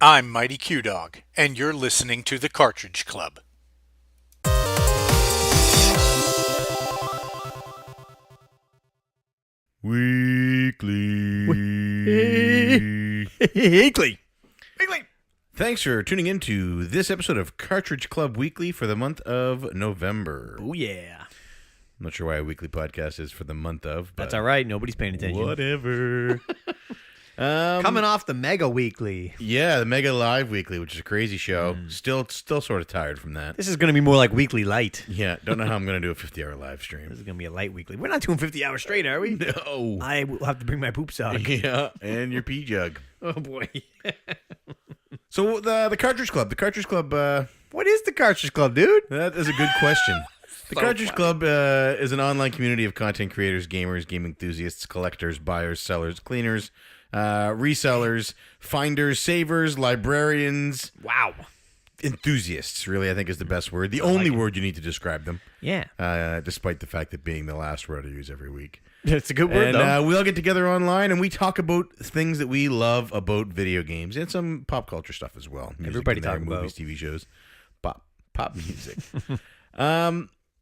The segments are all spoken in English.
I'm Mighty Q-Dog, and you're listening to the Cartridge Club. Weekly. Weekly. Thanks for tuning in to this episode of Cartridge Club Weekly for the month of November. Oh, yeah. I'm not sure why a weekly podcast is for the month of, but That's all right. Nobody's paying attention. whatever. Coming off the Mega Weekly. Yeah, the Mega Live Weekly, which is a crazy show. Still sort of tired from that. This is going to be more like Weekly Light. Yeah, don't know how I'm going to do a 50-hour live stream. This is going to be a light weekly. We're not doing 50 hours straight, are we? No. I will have to bring my poop sock. Yeah, and your pee jug. Oh, boy. So the Cartridge Club. The Cartridge Club... What is the Cartridge Club, dude? That is a good question. The So Cartridge funny. Club is an online community of content creators, gamers, game enthusiasts, collectors, buyers, sellers, cleaners, resellers, finders, savers, librarians, Wow. enthusiasts, really, I think is the best word. The only word you need to describe them, Yeah. despite the fact that being the last word I use every week. It's a good word, And though. we all get together online and we talk about things that we love about video games and some pop culture stuff as well. Music Everybody in there, talk about. movies, TV shows, pop music.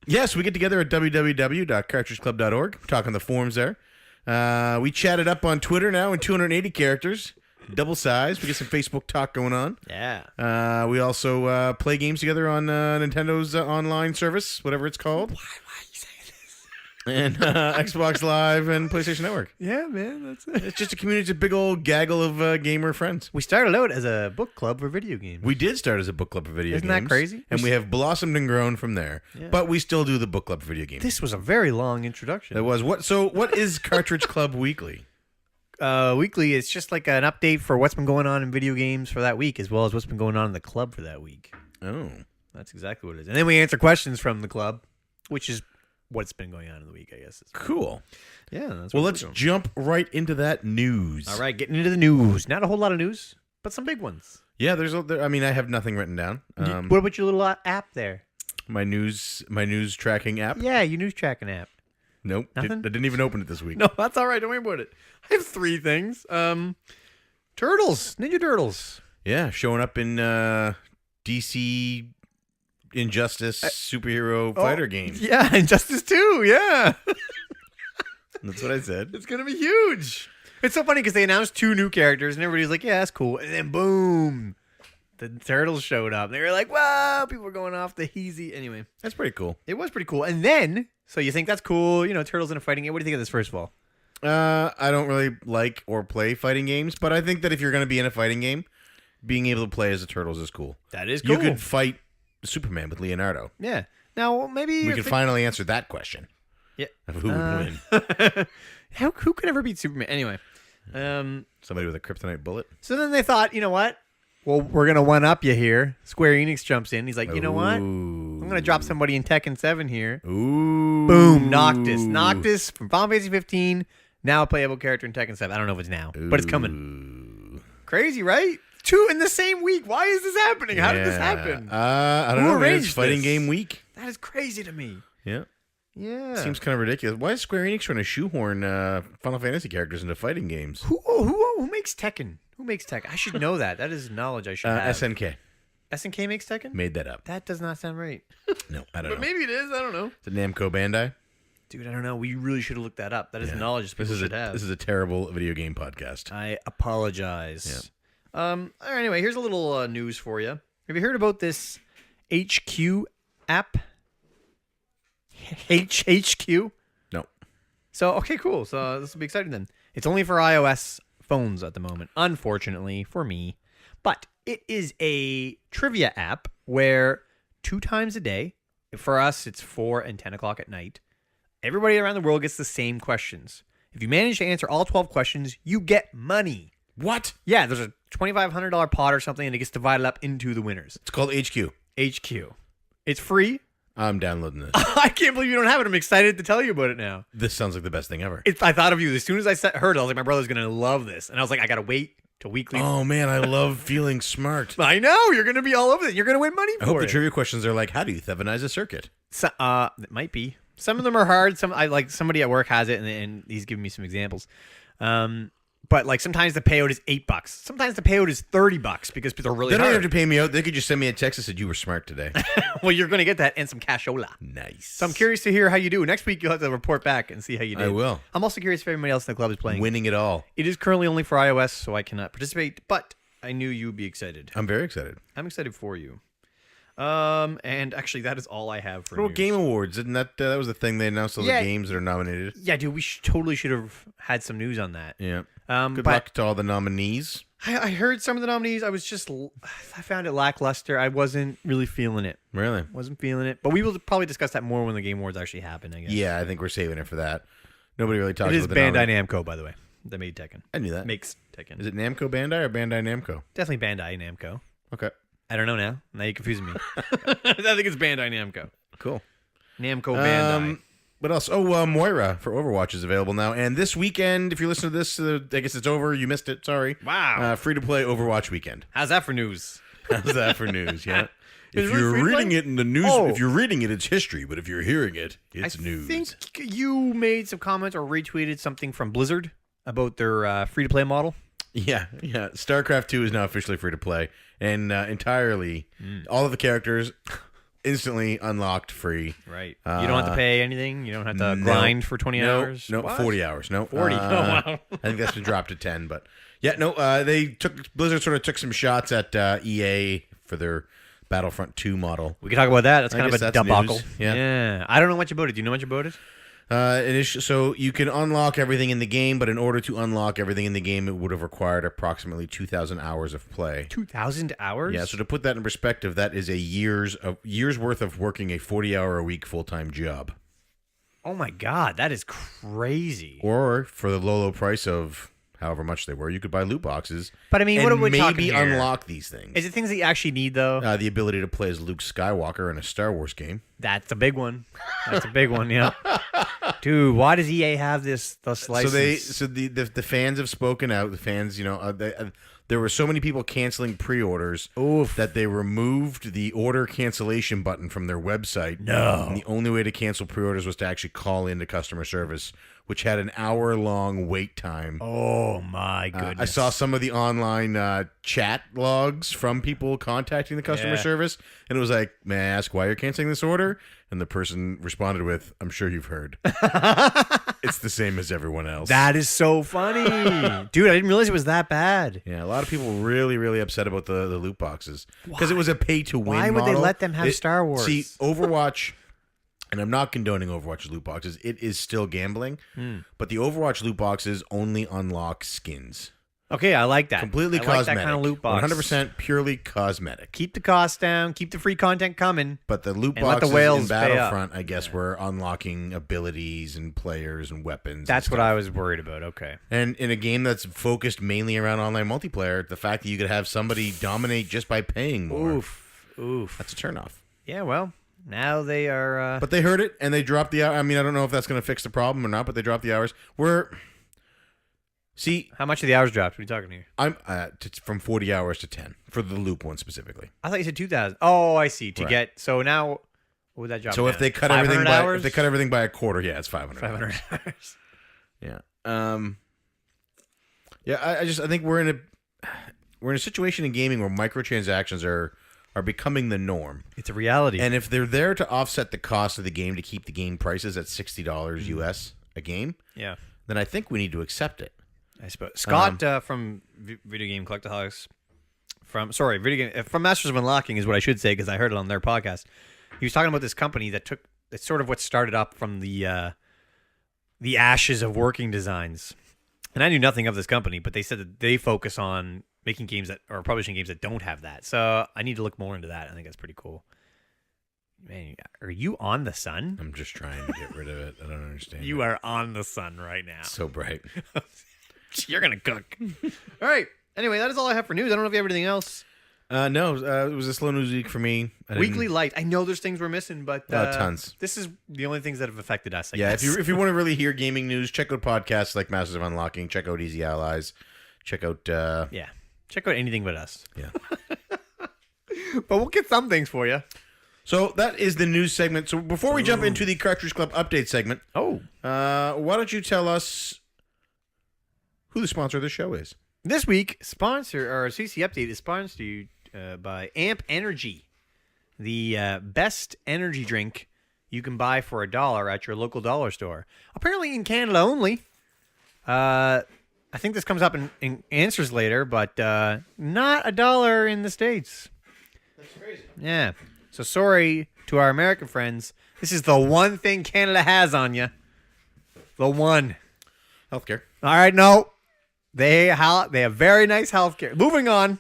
Yes, we get together at www.cartridgeclub.org. Talk on the forums there. We chatted up on Twitter now in 280 characters, double size. We get some Facebook talk going on. Yeah. We also play games together on Nintendo's online service, whatever it's called. Why are you saying this? And Xbox Live and PlayStation Network. Yeah, man. That's it. It's just a community, it's a big old gaggle of gamer friends. We started out as a book club for video games. We did start as a book club for video Isn't games. that crazy? And we have blossomed and grown from there. Yeah. But we still do the book club for video games. This was a very long introduction. That was what? So what is Cartridge Club Weekly? Weekly is just like an update for what's been going on in video games for that week, as well as what's been going on in the club for that week. Oh, That's exactly what it is. And then we answer questions from the club, which is what's been going on in the week, I guess. cool. Yeah. That's Well, what let's we're doing. jump right into that news. All right, getting into the news. Not a whole lot of news, but some big ones. Yeah, I mean, I have nothing written down. What about your little app there? My news tracking app. Yeah, your news tracking app. Nope, Nothing? I didn't even open it this week. No, that's all right. Don't worry about it. I have three things. Turtles, Ninja Turtles. Yeah, showing up in DC Injustice superhero fighter games. Yeah, Injustice 2. Yeah. That's what I said. It's going to be huge. It's so funny because they announced two new characters and everybody's like, yeah, that's cool. And then boom, the Turtles showed up. They were like, wow, people were going off the heezy. Anyway, That's pretty cool. it was pretty cool. And then, so you think that's cool, Turtles in a fighting game. What do you think of this, first of all? I don't really like or play fighting games, but I think that if you're going to be in a fighting game, being able to play as the Turtles is cool. That is You could fight Superman with Leonardo. Yeah. Now, maybe... We can finally answer that question. Yeah. Of who would win? Who could ever beat Superman? Anyway. Somebody with a kryptonite bullet? So then they thought, you know what? Well, we're going to one-up you here. Square Enix jumps in. He's like, you know what? I'm going to drop somebody in Tekken 7 here. Ooh. Boom, Noctis. Noctis from Final Fantasy 15, now a playable character in Tekken 7. I don't know if it's now, but it's coming. Crazy, right? Two in the same week. Why is this happening? How did this happen? I don't Who know. Man. It's arranged fighting this? game week. That is crazy to me. Yeah. Yeah. Seems kind of ridiculous. Why is Square Enix trying to shoehorn Final Fantasy characters into fighting games? Who makes Tekken? Who makes Tekken? I should know that. That is knowledge I should have. SNK. SNK makes Tekken? Made that up. That does not sound right. No, I don't But know. maybe it is. I don't know. It's a Namco Bandai. Dude, I don't know. We really should have looked that up. That is knowledge people should have. This is a terrible video game podcast. I apologize. Anyway, here's a little news for you. Have you heard about this HQ app? HQ? No. So, okay, cool. So this will be exciting then. It's only for iOS phones at the moment, unfortunately for me. But it is a trivia app where 2 times a day, for us it's 4 and 10 o'clock at night, everybody around the world gets the same questions. If you manage to answer all 12 questions, you get money. What? Yeah, there's a $2,500 pot or something, and it gets divided up into the winners. It's called HQ. HQ. It's free. I'm downloading this. I can't believe you don't have it. I'm excited to tell you about it now. This sounds like the best thing ever. I thought of you as soon as I heard it. I was like, my brother's going to love this. And I was like, I got to wait till weekly. Oh, man, I love feeling smart. I know. You're going to be all over it. You're going to win money for I hope it. the trivia questions are like, how do you Thevenize a circuit? So, it might be. Some of them are hard. I like somebody at work has it, and he's giving me some examples. But like sometimes the payout is $8. Sometimes the payout is $30 because people are really They don't hard. have to pay me out. They could just send me a text that said you were smart today. Well, you're going to get that and some cashola. Nice. So I'm curious to hear how you do. Next week you'll have to report back and see how you did. I will. I'm also curious if everybody else in the club is playing. Winning it all. It is currently only for iOS, so I cannot participate. But I knew you'd be excited. I'm very excited. I'm excited for you. And actually, that is all I have for What about news. Game Awards? Isn't that was the thing they announced all Yeah. the games that are nominated? Yeah, dude, we totally should have had some news on that. Yeah. Good but luck to all the nominees. I heard some of the nominees. I found it lackluster. I wasn't really feeling it. Really? Wasn't feeling it. But we will probably discuss that more when the Game Awards actually happen, I guess. Yeah, I think we're saving it for that. Nobody really talks It is about the Bandai Namco, by the way. That made Tekken. I knew that. Makes Tekken. Is it Namco Bandai or Bandai Namco? Definitely Bandai Namco. Okay. I don't know now. Now you're confusing me. I think it's Bandai Namco. Cool. Namco Bandai. What else? Oh, Moira for Overwatch is available now. And this weekend, if you're listening to this, I guess it's over. You missed it. Sorry. Wow. Free to play Overwatch weekend. How's that for news? How's that for news? Yeah. Is If it you're free to reading play? it in the news, Oh. if you're reading it, it's history. But if you're hearing it, it's news. I think you made some comments or retweeted something from Blizzard about their free-to-play model. Yeah. StarCraft 2 is now officially free to play and entirely all of the characters instantly unlocked free. Right. You don't have to pay anything. You don't have to grind for 20 hours. No, What? 40 hours. No, 40. Oh, wow. I think that's been dropped to 10. But yeah, no, Blizzard sort of took some shots at EA for their Battlefront 2 model. We can talk about that. That's I kind of guess a that's debacle. news. Yeah. I don't know much about it. Do you know much about it? So you can unlock everything in the game, but in order to unlock everything in the game, it would have required approximately 2,000 hours of play. 2,000 hours? Yeah, so to put that in perspective, that is a year's worth of working a 40-hour-a-week full-time job. Oh, my God. That is crazy. Or for the low price of however much they were, you could buy loot boxes. But, I mean, what and are we talking maybe here? unlock these things. Is it things that you actually need, though? The ability to play as Luke Skywalker in a Star Wars game. That's a big one. That's a big one, yeah. Dude, why does EA have this license? So the fans have spoken out. The fans, there were so many people canceling pre-orders that they removed the order cancellation button from their website. No. And the only way to cancel pre-orders was to actually call into customer service, which had an hour-long wait time. Oh, my goodness. I saw some of the online chat logs from people contacting the customer Yeah. service, and it was like, may I ask why you're canceling this order? And the person responded with, I'm sure you've heard. It's the same as everyone else. That is so funny. Dude, I didn't realize it was that bad. Yeah, a lot of people really, really upset about the loot boxes because it was a pay-to-win Why would they model. let them have Star Wars? See, Overwatch, and I'm not condoning Overwatch loot boxes. It is still gambling, but the Overwatch loot boxes only unlock skins. Okay, I like that. Completely I cosmetic. like that kind of loot box. 100% purely cosmetic. Keep the costs down. Keep the free content coming. But the loot And let the boxes whales in pay up. Battlefront, I guess, were unlocking abilities and players and weapons. That's and what stuff. I was worried about. Okay. And in a game that's focused mainly around online multiplayer, the fact that you could have somebody dominate just by paying more, Oof. that's a turnoff. Yeah, well, now they are... But they heard it, and they dropped the hour. I mean, I don't know if that's going to fix the problem or not, but they dropped the hours. See, how much of the hours dropped? What are you talking here? I'm from 40 hours to 10 for the loop one specifically. I thought you said 2,000. Oh, I see. To Right. get... So now... What would that drop So down? if they cut 500 everything by hours? if they cut everything by a quarter, yeah, it's 500. 500 hours. hours. Yeah. I think we're in a situation in gaming where microtransactions are becoming the norm. It's a reality. And if they're there to offset the cost of the game to keep the game prices at $60 US a game, yeah. then I think we need to accept it. I suppose Scott from Video Game Collectaholics, from Masters of Unlocking is what I should say because I heard it on their podcast. He was talking about this company that's sort of what started up from the ashes of working designs, and I knew nothing of this company, but they said that they focus on making games or publishing games that don't have that. So I need to look more into that. I think that's pretty cool. Man, are you on the sun? I'm just trying to get rid of it. I don't understand. You are on the sun right now. so bright. You're gonna cook. All right. Anyway, that is all I have for news. I don't know if you have anything else. No, it was a slow news week for me. Weekly light. I know there's things we're missing, but tons. This is the only things that have affected us. I Yeah, guess. if you want to really hear gaming news, check out podcasts like Masters of Unlocking. Check out Easy Allies. Check out. Yeah. Check out anything but us. Yeah. But we'll get some things for you. So that is the news segment. So before we jump into the Cartridge Club update segment, Oh. why don't you tell us who the sponsor of the show is. This week, CC Update is sponsored by Amp Energy, the best energy drink you can buy for $1 at your local dollar store. Apparently in Canada only. I think this comes up in answers later, but not $1 in the States. That's crazy. Yeah. So sorry to our American friends. This is the one thing Canada has on you. The one. Healthcare. All right, no. They have very nice healthcare. Moving on.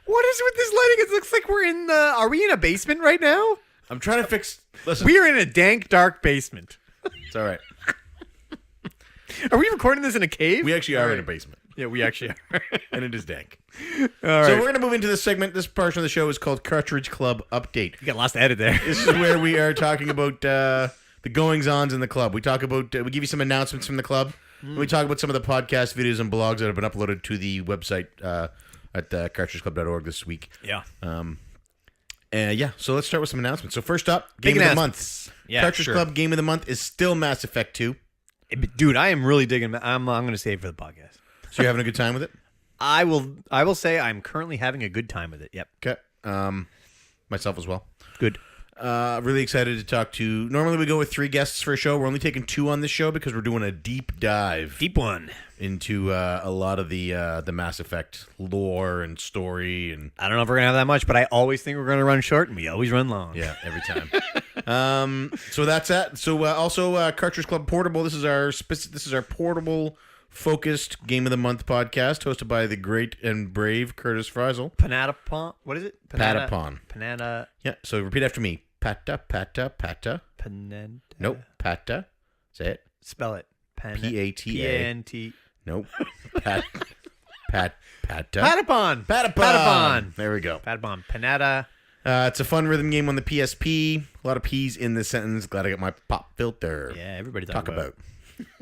What is with this lighting? It looks like we're in are we in a basement right now? I'm trying to fix. Listen, We are in a dank, dark basement. it's all right. Are we recording this in a cave? We actually are in a basement, Yeah, we actually are. and it is dank. All right. So we're going to move into this segment. This portion of the show is called Cartridge Club Update. You got lots to edit there. This is where we are talking about the goings-ons in the club. We talk about we give you some announcements from the club. And we talk about some of the podcast videos and blogs that have been uploaded to the website at cartridgeclub.org this week. Yeah. So let's start with some announcements. So first up, Big Game of the announcements. Month. Yeah, Cartridge sure. Club Game of the Month is still Mass Effect 2. Dude, I am really digging. I'm going to save it for the podcast. So you're having a good time with it? I will say I'm currently having a good time with it. Yep. Okay. Myself as well. Good. Really excited to talk to. Normally we go with 3 guests for a show. We're only taking 2 on this show because we're doing a deep dive Deep one. into a lot of the Mass Effect lore and story and I don't know if we're going to have that much, but I always think we're going to run short, and we always run long. yeah, every time. So that's that. So also Cartridge Club Portable. This is our portable focused Game of the Month podcast hosted by the great and brave Curtis Friesel. Panatapon. What is it? Patapon. Panata. Yeah. So repeat after me. Pata. Panata. Nope. Pata. Say it. Spell it. P-A-T-A. P-A-N-T. Nope. Pata. Patapon. Patapon. There we go. Patapon. Panata. It's a fun rhythm game on the PSP. A lot of P's in this sentence. Glad I got my pop filter. Yeah, everybody Talk about.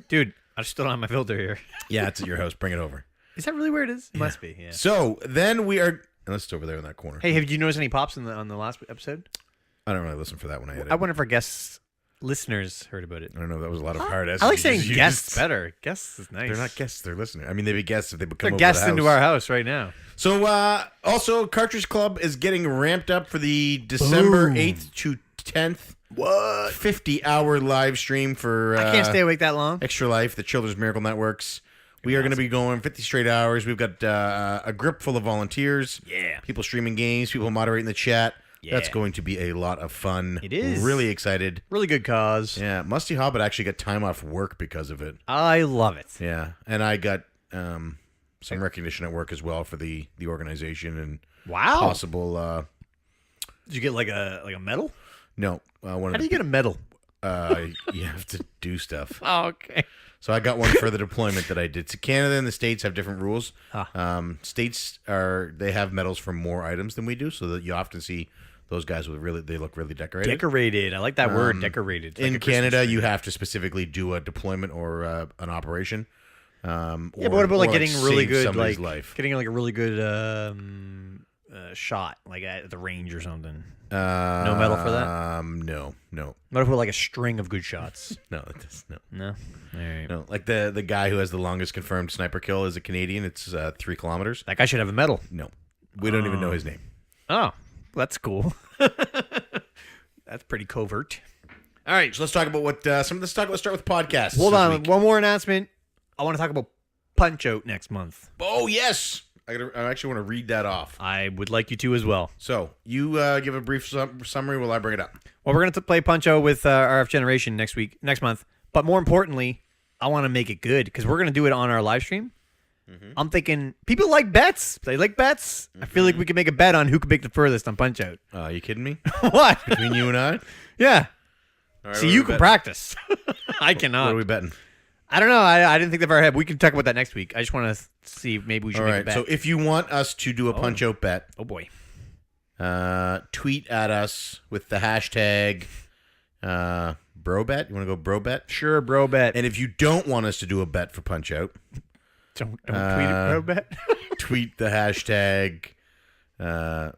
Dude, I still don't have my filter here. Yeah, it's at your house. Bring it over. Is that really where it is? It must be, yeah. So then we are. Unless it's over there in that corner. Hey, have you noticed any pops on the last episode? I don't really listen for that when I edit. I wonder if our listeners heard about it. I don't know. That was a lot of hard S's. I like you saying just used. guests better. Guests is nice. They're not guests. They're listeners. I mean, they'd be guests if they become They're over guests the into house. our house right now. So also, Cartridge Club is getting ramped up for the December Boom. 8th to 10th. What? 50-hour live stream for I can't stay awake that long. Extra Life, the Children's Miracle Networks. We are going to be going 50 straight hours. We've got a grip full of volunteers. Yeah. People streaming games, people moderating the chat. Yeah. That's going to be a lot of fun. It is. Really excited. Really good cause. Yeah, Musty Hobbit actually got time off work because of it. I love it. Yeah, and I got some recognition at work as well for the organization and Wow. possible. Did you get like a medal? No, one How of do you get a medal? you have to do stuff. Oh, okay. So I got one for the deployment that I did. So Canada and the States have different rules. States they have medals for more items than we do, so that you often see those guys they look really decorated. Decorated. I like that word, decorated. It's like In a Christmas Canada, tree. you have to specifically do a deployment or an operation. Yeah, but what about like getting really save good, somebody's like life? getting like a really good shot, like at the range or something? No medal for that. No. What if we like a string of good shots? No, it does, no. No. All right. No, like the guy who has the longest confirmed sniper kill is a Canadian. It's 3 kilometers. That guy should have a medal. No, we don't even know his name. Oh, that's cool. That's pretty covert. All right, so let's talk about what let's start with podcasts. Hold this on, week. one more announcement. I want to talk about Punch Out next month. Oh yes, I actually want to read that off. I would like you to as well. So you give a brief summary while I bring it up. Well, we're going to play Punch Out with RF Generation next month. But more importantly, I want to make it good because we're going to do it on our live stream. Mm-hmm. I'm thinking people like bets. They like bets. I feel like we can make a bet on who can make the furthest on Punch Out. Are you kidding me? What? Between you and I? Yeah. All right, See, what are you we can betting? practice. I What cannot. are we betting? I don't know. I didn't think that far ahead. We can talk about that next week. I just want to see if maybe we should All make a right. bet. So if you want us to do a punch out bet, Oh, boy. tweet at us with the hashtag BroBet. You want to go BroBet? Sure, bro bet. And if you don't want us to do a bet for punch out, Don't tweet it, bro bet. tweet the hashtag.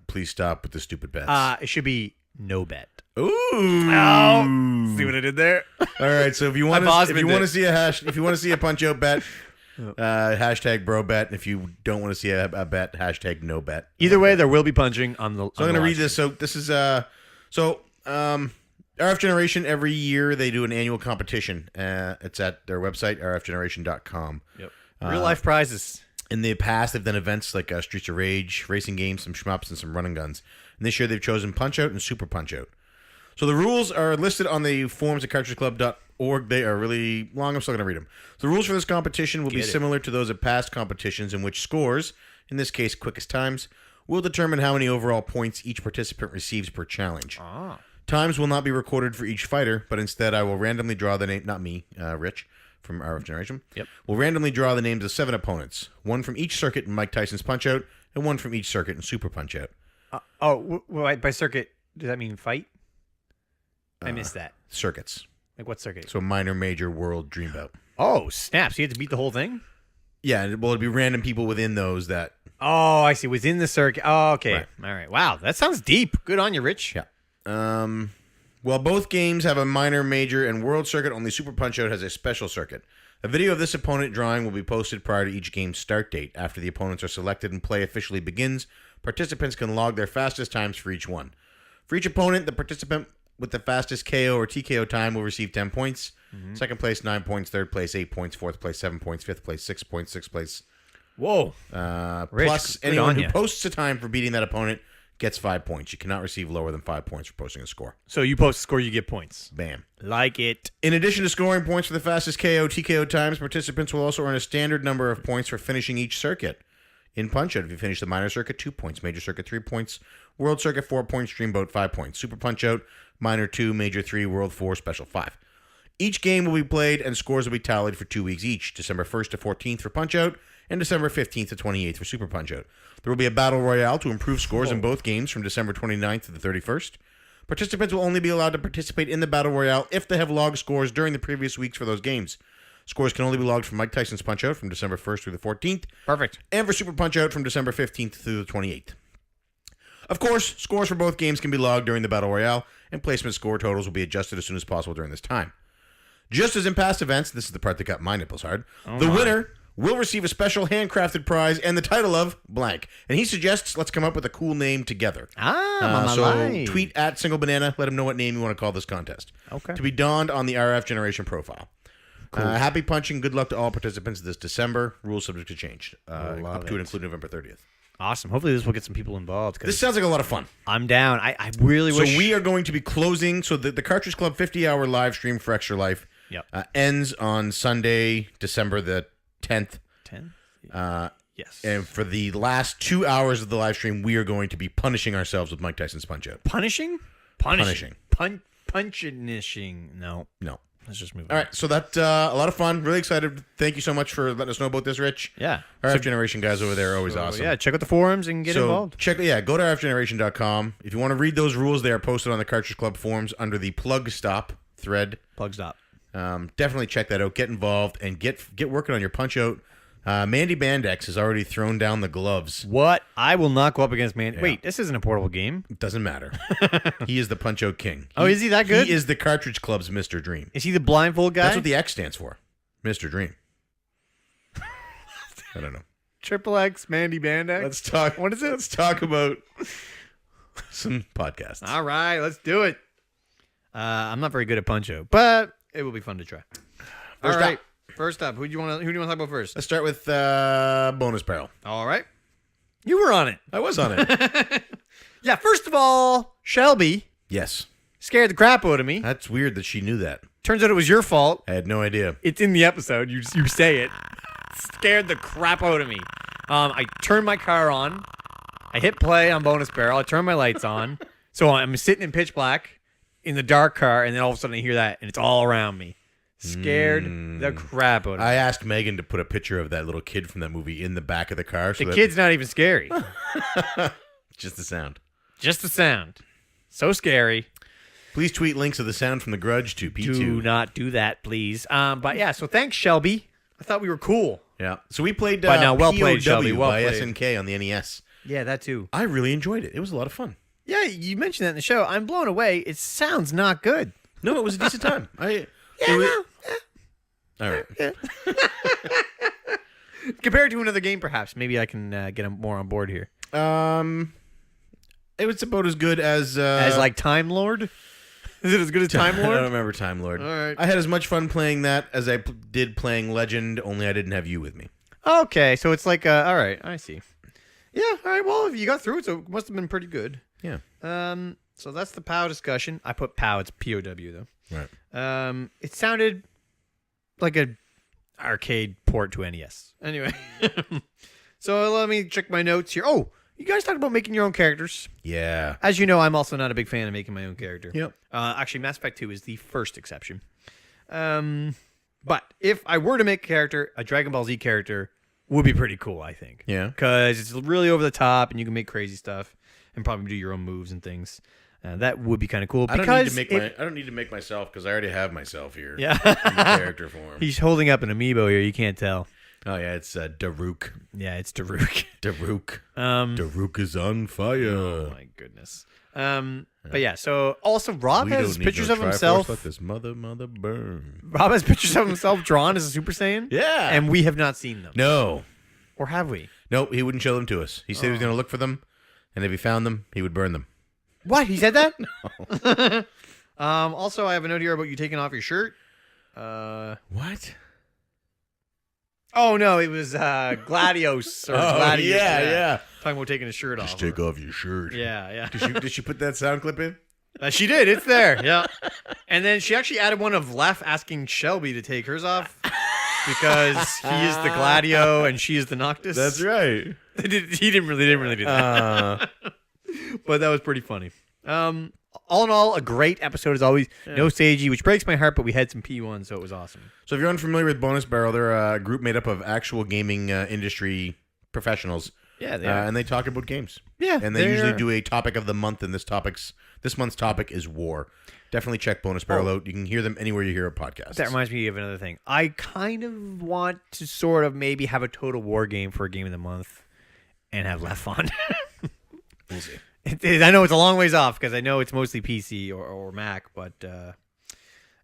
Please stop with the stupid bets. It should be no bet. Ooh. Oh, see what I did there? All right. So if you want My boss to, if you did want to it. see if you want to see a punch out bet, Hashtag bro bet. If you don't want to see a bet, hashtag no bet. Either way, there will be punching on the. So I'm going to read this. So this is RF Generation. Every year they do an annual competition. It's at their website, rfgeneration.com. Yep. Real life prizes. In the past, they've done events like Streets of Rage, racing games, some shmups, and some run and guns. And this year they've chosen Punch Out and Super Punch Out. So the rules are listed on the forums at cartridgeclub.org. They are really long. I'm still going to read them. The rules for this competition will be similar to those of past competitions, in which scores, in this case quickest times, will determine how many overall points each participant receives per challenge. Times will not be recorded for each fighter, but instead I will randomly draw the name, not me, Rich, from RF Generation. Yep. We'll randomly draw the names of 7 opponents, one from each circuit in Mike Tyson's Punch-Out, and one from each circuit in Super Punch-Out. By circuit, does that mean fight? I missed that. Circuits. Like what circuit? So minor, major, world, dreambout. Oh, snap. So you have to beat the whole thing? Yeah, well, it'd be random people within those that... Oh, I see. Within the circuit. Oh, okay. Right. All right. Wow, that sounds deep. Good on you, Rich. Yeah. Well, both games have a minor, major, and world circuit. Only Super Punch-Out has a special circuit. A video of this opponent drawing will be posted prior to each game's start date. After the opponents are selected and play officially begins, participants can log their fastest times for each one. For each opponent, the participant with the fastest KO or TKO time will receive 10 points. Mm-hmm. Second place, 9 points. Third place, 8 points. Fourth place, 7 points. Fifth place, 6 points. Sixth place. Whoa. Rich, plus, anyone who posts a time for beating that opponent gets 5 points. You cannot receive lower than 5 points for posting a score. So you post a score, you get points. Bam. Like it. In addition to scoring points for the fastest KO, TKO times, participants will also earn a standard number of points for finishing each circuit. In Punch-Out, if you finish the minor circuit, 2 points. Major circuit, 3 points. World circuit, 4 points. Dreamboat, 5 points. Super Punch-Out, minor 2, major 3, world 4, special 5. Each game will be played and scores will be tallied for 2 weeks each. December 1st to 14th for Punch-Out and December 15th to 28th for Super Punch-Out. There will be a battle royale to improve scores in both games from December 29th to the 31st. Participants will only be allowed to participate in the battle royale if they have logged scores during the previous weeks for those games. Scores can only be logged from Mike Tyson's Punch-Out from December 1st through the 14th. Perfect. And for Super Punch-Out from December 15th through the 28th. Of course, scores for both games can be logged during the battle royale, and placement score totals will be adjusted as soon as possible during this time. Just as in past events, this is the part that got my nipples hard, the winner will receive a special handcrafted prize and the title of blank. And he suggests let's come up with a cool name together. So tweet at Single Banana, let him know what name you want to call this contest. Okay. To be donned on the RF Generation profile. Cool. Happy punching. Good luck to all participants this December. Rules subject to change. Up to and including November 30th. Awesome. Hopefully this will get some people involved. This sounds like a lot of fun. I'm down. I really wish... So we are going to be closing. So the Cartridge Club 50-hour live stream for Extra Life ends on Sunday, December the 10th. 10th? Yes. And for the last 2 hours of the live stream, we are going to be punishing ourselves with Mike Tyson's Punch-Out. Punishing? Punishing. Punishing. No. Let's just move on. All right, so that's a lot of fun. Really excited. Thank you so much for letting us know about this, Rich. Yeah. RF Generation guys over there are always awesome. Yeah, check out the forums and get involved. Go to rfgeneration.com. If you want to read those rules, they are posted on the Cartridge Club forums under the Plug Stop thread. Plug Stop. Definitely check that out. Get involved and get working on your Punch-Out. Mandy Bandex has already thrown down the gloves. What? I will not go up against Mandy. Yeah. Wait, this isn't a portable game. It doesn't matter. He is the Punch-Out king. Is he that good? He is the Cartridge Club's Mr. Dream. Is he the blindfold guy? That's what the X stands for. Mr. Dream. I don't know. Triple X Mandy Bandex? Let's talk. What is it? Let's talk about some podcasts. All right, let's do it. I'm not very good at Punch-Out, but it will be fun to try. First up, who do you want to talk about first? Let's start with bonus barrel. All right. You were on it. I was on it. Yeah, first of all, Shelby. Yes. Scared the crap out of me. That's weird that she knew that. Turns out it was your fault. I had no idea. It's in the episode. You say it. Scared the crap out of me. I turned my car on. I hit play on bonus barrel. I turned my lights on. So I'm sitting in pitch black in the dark car, and then all of a sudden I hear that, and it's all around me. Scared the crap out of me. I asked Megan to put a picture of that little kid from that movie in the back of the car. The kid's not even scary. Just the sound. Just the sound. So scary. Please tweet links of the sound from The Grudge to P2. Do not do that, please. But yeah, so thanks, Shelby. I thought we were cool. Yeah. So we played well played, POW Shelby. Well by played. SNK on the NES. Yeah, that too. I really enjoyed it. It was a lot of fun. Yeah, you mentioned that in the show. I'm blown away. It sounds not good. No, it was a decent time. All right. Compared to another game, perhaps. Maybe I can get him more on board here. It was about as good as Like Time Lord? Is it as good as Time I Lord? don't remember Time Lord. All right. I had as much fun playing that as I did playing Legend, only I didn't have you with me. Okay, so it's like, all right, I see. Yeah, all right, well, if you got through it, so it must have been pretty good. Yeah. So that's the POW discussion. I put POW, it's POW, though. Right. It sounded like a arcade port to NES. Anyway. So let me check my notes here. Oh, you guys talked about making your own characters. Yeah. As you know, I'm also not a big fan of making my own character. Yep. Actually, Mass Effect 2 is the first exception. But if I were to make a character, a Dragon Ball Z character would be pretty cool, I think. Yeah. Because it's really over the top and you can make crazy stuff and probably do your own moves and things. That would be kind of cool. I don't need to make myself because I already have myself here. Yeah. In character form. He's holding up an amiibo here. You can't tell. Oh yeah, it's Daruk. Yeah, it's Daruk. Daruk. Daruk is on fire. Oh my goodness. But yeah, so also Rob has pictures of himself. Let this mother burn. Rob has pictures of himself drawn as a Super Saiyan. Yeah. And we have not seen them. No. Or have we? Nope, he wouldn't show them to us. He said he was going to look for them, and if he found them, he would burn them. What? He said that? No. Also, I have a note here about you taking off your shirt. What? Oh, no, it was Gladios. Or Gladius. Yeah. Talking about taking his shirt off. Just take off your shirt. Yeah. Did she put that sound clip in? She did. It's there. Yeah. And then she actually added one of Lef asking Shelby to take hers off because he is the Gladio and she is the Noctis. That's right. He didn't really do that. But that was pretty funny. All in all, a great episode as always. Yeah. No Seiji, which breaks my heart, but we had some P1, so it was awesome. So if you're unfamiliar with Bonus Barrel, they're a group made up of actual gaming industry professionals. Yeah, they are. And they talk about games. Yeah, and they usually do a topic of the month, and this month's topic is war. Definitely check Bonus Barrel out. You can hear them anywhere you hear a podcast. That reminds me of another thing. I kind of want to sort of maybe have a Total War game for a game of the month and have Left on. We'll see. I know it's a long ways off because I know it's mostly PC or Mac, but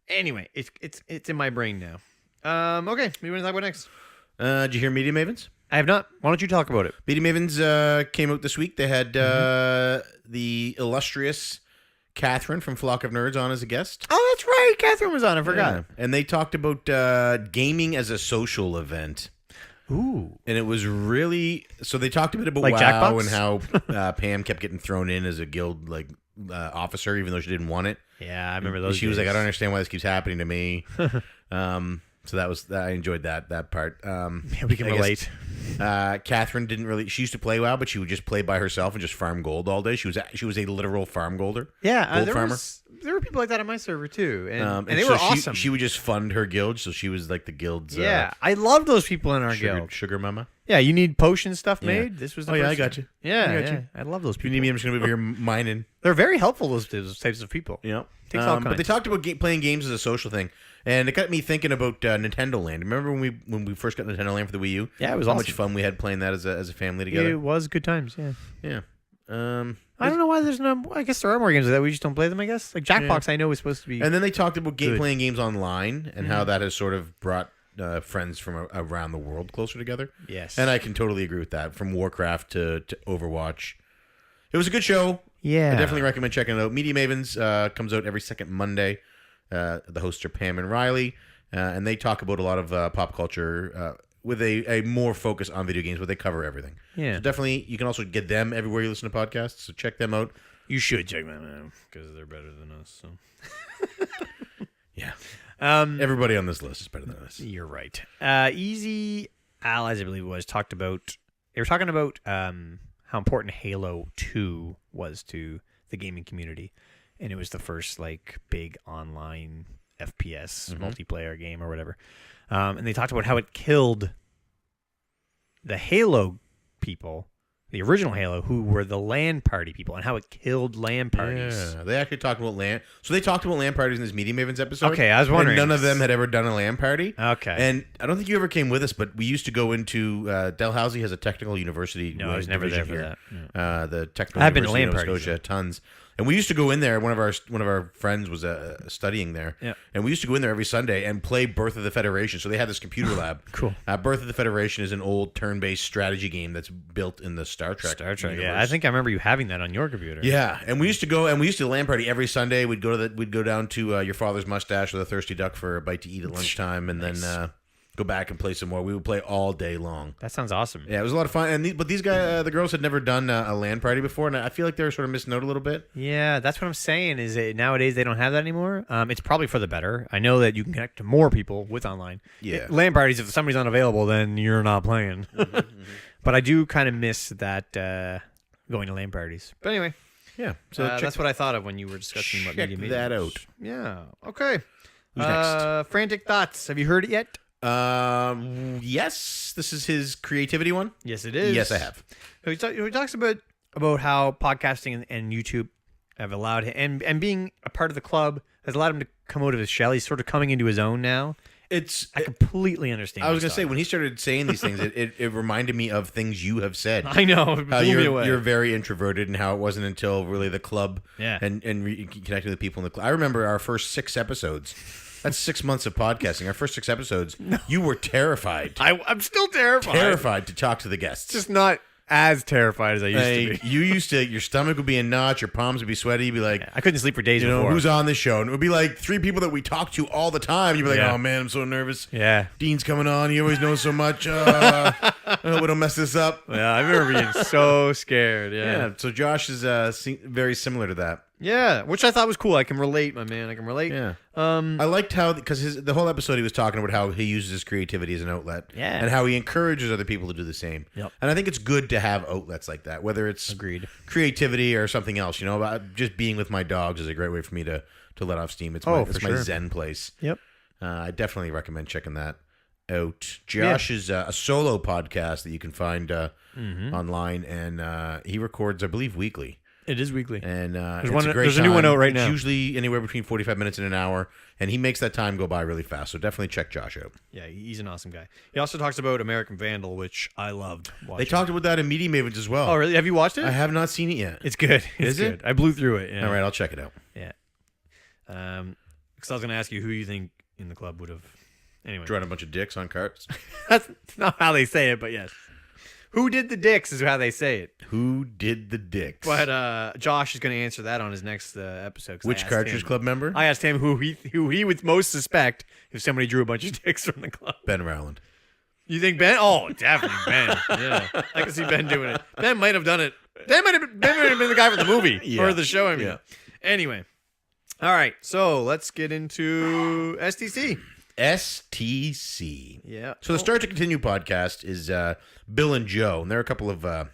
anyway, it's in my brain now. Okay, what do you want to talk about next? Did you hear Media Mavens? I have not. Why don't you talk about it? Media Mavens came out this week. They had the illustrious Catherine from Flock of Nerds on as a guest. Oh, that's right. Catherine was on. I forgot. Yeah. And they talked about gaming as a social event. Ooh. And it was really... So they talked a bit about like WoW Jackbox? and how Pam kept getting thrown in as a guild officer, even though she didn't want it. Yeah, I remember those She was days. like, I don't understand why this keeps happening to me. So I enjoyed that part. Yeah, we can relate. Catherine didn't really... She used to play WoW, but she would just play by herself and just farm gold all day. She was a literal farm golder. Yeah, gold farmer. There were people like that on my server too, and they were awesome. She would just fund her guild, so she was like the guild's... Yeah, I love those people in our guild. Sugar mama. Yeah, you need potion stuff made. This was the I person. got you. Yeah, I love those If you people. need me, I'm just going to be over here mining. They're very helpful, those types of people. Yeah. Takes all But they kinds. talked about playing games as a social thing, and it got me thinking about Nintendo Land. Remember when we first got Nintendo Land for the Wii U? Yeah, it was How awesome. much fun we had playing that as a family together. It was good times, yeah. Yeah. I don't know why there's no... I guess there are more games like that. We just don't play them, I guess. Like Jackbox, I know is supposed to be... And then they talked about Good. playing games online and how that has sort of brought friends from around the world closer together. Yes. And I can totally agree with that. From Warcraft to Overwatch. It was a good show. Yeah. I definitely recommend checking it out. Media Mavens comes out every second Monday. The hosts are Pam and Riley. And they talk about a lot of pop culture with a more focus on video games, but they cover everything. Yeah. So definitely, you can also get them everywhere you listen to podcasts, so check them out. You should check them out because they're better than us. So. Yeah. Everybody on this list is better than us. You're right. Easy Allies, I believe it was, talked about... They were talking about how important Halo 2 was to the gaming community. And it was the first, big online FPS multiplayer game or whatever. And they talked about how it killed the Halo people, the original Halo, who were the LAN party people, and how it killed LAN parties. Yeah, they actually talked about LAN. So they talked about LAN parties in this Media Mavens episode. Okay, I was wondering. And none of them had ever done a LAN party. Okay. And I don't think you ever came with us, but we used to go into Dalhousie has a technical university. No, I was never there for here. that. The technical I've been to university LAN of Nova parties, Scotia, tons. And we used to go in there. One of our friends was studying there, Yeah. and we used to go in there every Sunday and play Birth of the Federation. So they had this computer lab. Cool. Birth of the Federation is an old turn-based strategy game that's built in the Star Trek. Yeah, universe. I think I remember you having that on your computer. Yeah, and we used to go and we used to LAN party every Sunday. We'd go down to your father's mustache with a thirsty duck for a bite to eat at lunchtime, and then go back and play some more. We would play all day long. That sounds awesome. Yeah, it was a lot of fun. And but these guys, the girls had never done a LAN party before, and I feel like they were sort of missing out a little bit. Yeah, that's what I'm saying. Is that nowadays they don't have that anymore. It's probably for the better. I know that you can connect to more people with online. Yeah. LAN parties. If somebody's unavailable, then you're not playing. But I do kind of miss that going to LAN parties. But anyway, Yeah, so that's what I thought of when you were discussing what check media that mediums. out. Yeah. Okay. Who's next? Frantic Thoughts. Have you heard it yet? Yes, this is his creativity one. Yes, it is. Yes, I have. So he talks about how podcasting and YouTube have allowed him, and being a part of the club has allowed him to come out of his shell. He's sort of coming into his own now. I completely understand. I was gonna say when he started saying these things, it reminded me of things you have said. I know. It How blew me away. you're very introverted, and how it wasn't until really the club and connecting with people in the club. I remember our first 6 episodes. That's 6 months of podcasting. Our first 6 episodes, you were terrified. I'm still terrified. Terrified to talk to the guests. Just not as terrified as I used to be. You used to, your stomach would be in knots, your palms would be sweaty. You'd be like, I couldn't sleep for days you know, before. who's on this show? And it would be like 3 people that we talk to all the time. You'd be like, Yeah. oh man, I'm so nervous. Yeah. Dean's coming on. He always knows so much. I hope we don't mess this up. Yeah, I remember being so scared. Yeah. So Josh is very similar to that. Yeah, which I thought was cool. I can relate, my man. I can relate. Yeah. I liked how, because the whole episode he was talking about how he uses his creativity as an outlet. Yeah. And how he encourages other people to do the same. Yep. And I think it's good to have outlets like that, whether it's Agreed. creativity or something else. You know, just being with my dogs is a great way for me to let off steam. It's my for sure. zen place. Yep. I definitely recommend checking that out. Josh is a solo podcast that you can find online, and he records, I believe, weekly. It is weekly. And There's it's one- a great there's a new one time. out right It's now. usually anywhere between 45 minutes and an hour, and he makes that time go by really fast. So definitely check Josh out. Yeah, he's an awesome guy. He also talks about American Vandal, which I loved watching. They talked about that in Media Mavens as well. Oh, really? Have you watched it? I have not seen it yet. It's good. It's Is it? good. I blew through it. Yeah. All right, I'll check it out. Yeah. Because I was going to ask you who you think in the club would have. Anyway. Drawing a bunch of dicks on carts. That's not how they say it, but yes. Who did the dicks is how they say it. Who did the dicks? But Josh is going to answer that on his next episode. 'cause I Which asked Cartridge him- Club member? I asked him who he would most suspect if somebody drew a bunch of dicks from the club. Ben Rowland. You think Ben? Oh, definitely Ben. Yeah, I can see Ben doing it. Ben might have done it. Ben might have been the guy for the movie Yeah. or the show. I mean, Yeah. Anyway, all right. So let's get into STC. STC. Yeah. So the Start to Continue podcast is Bill and Joe, and they're a couple of, can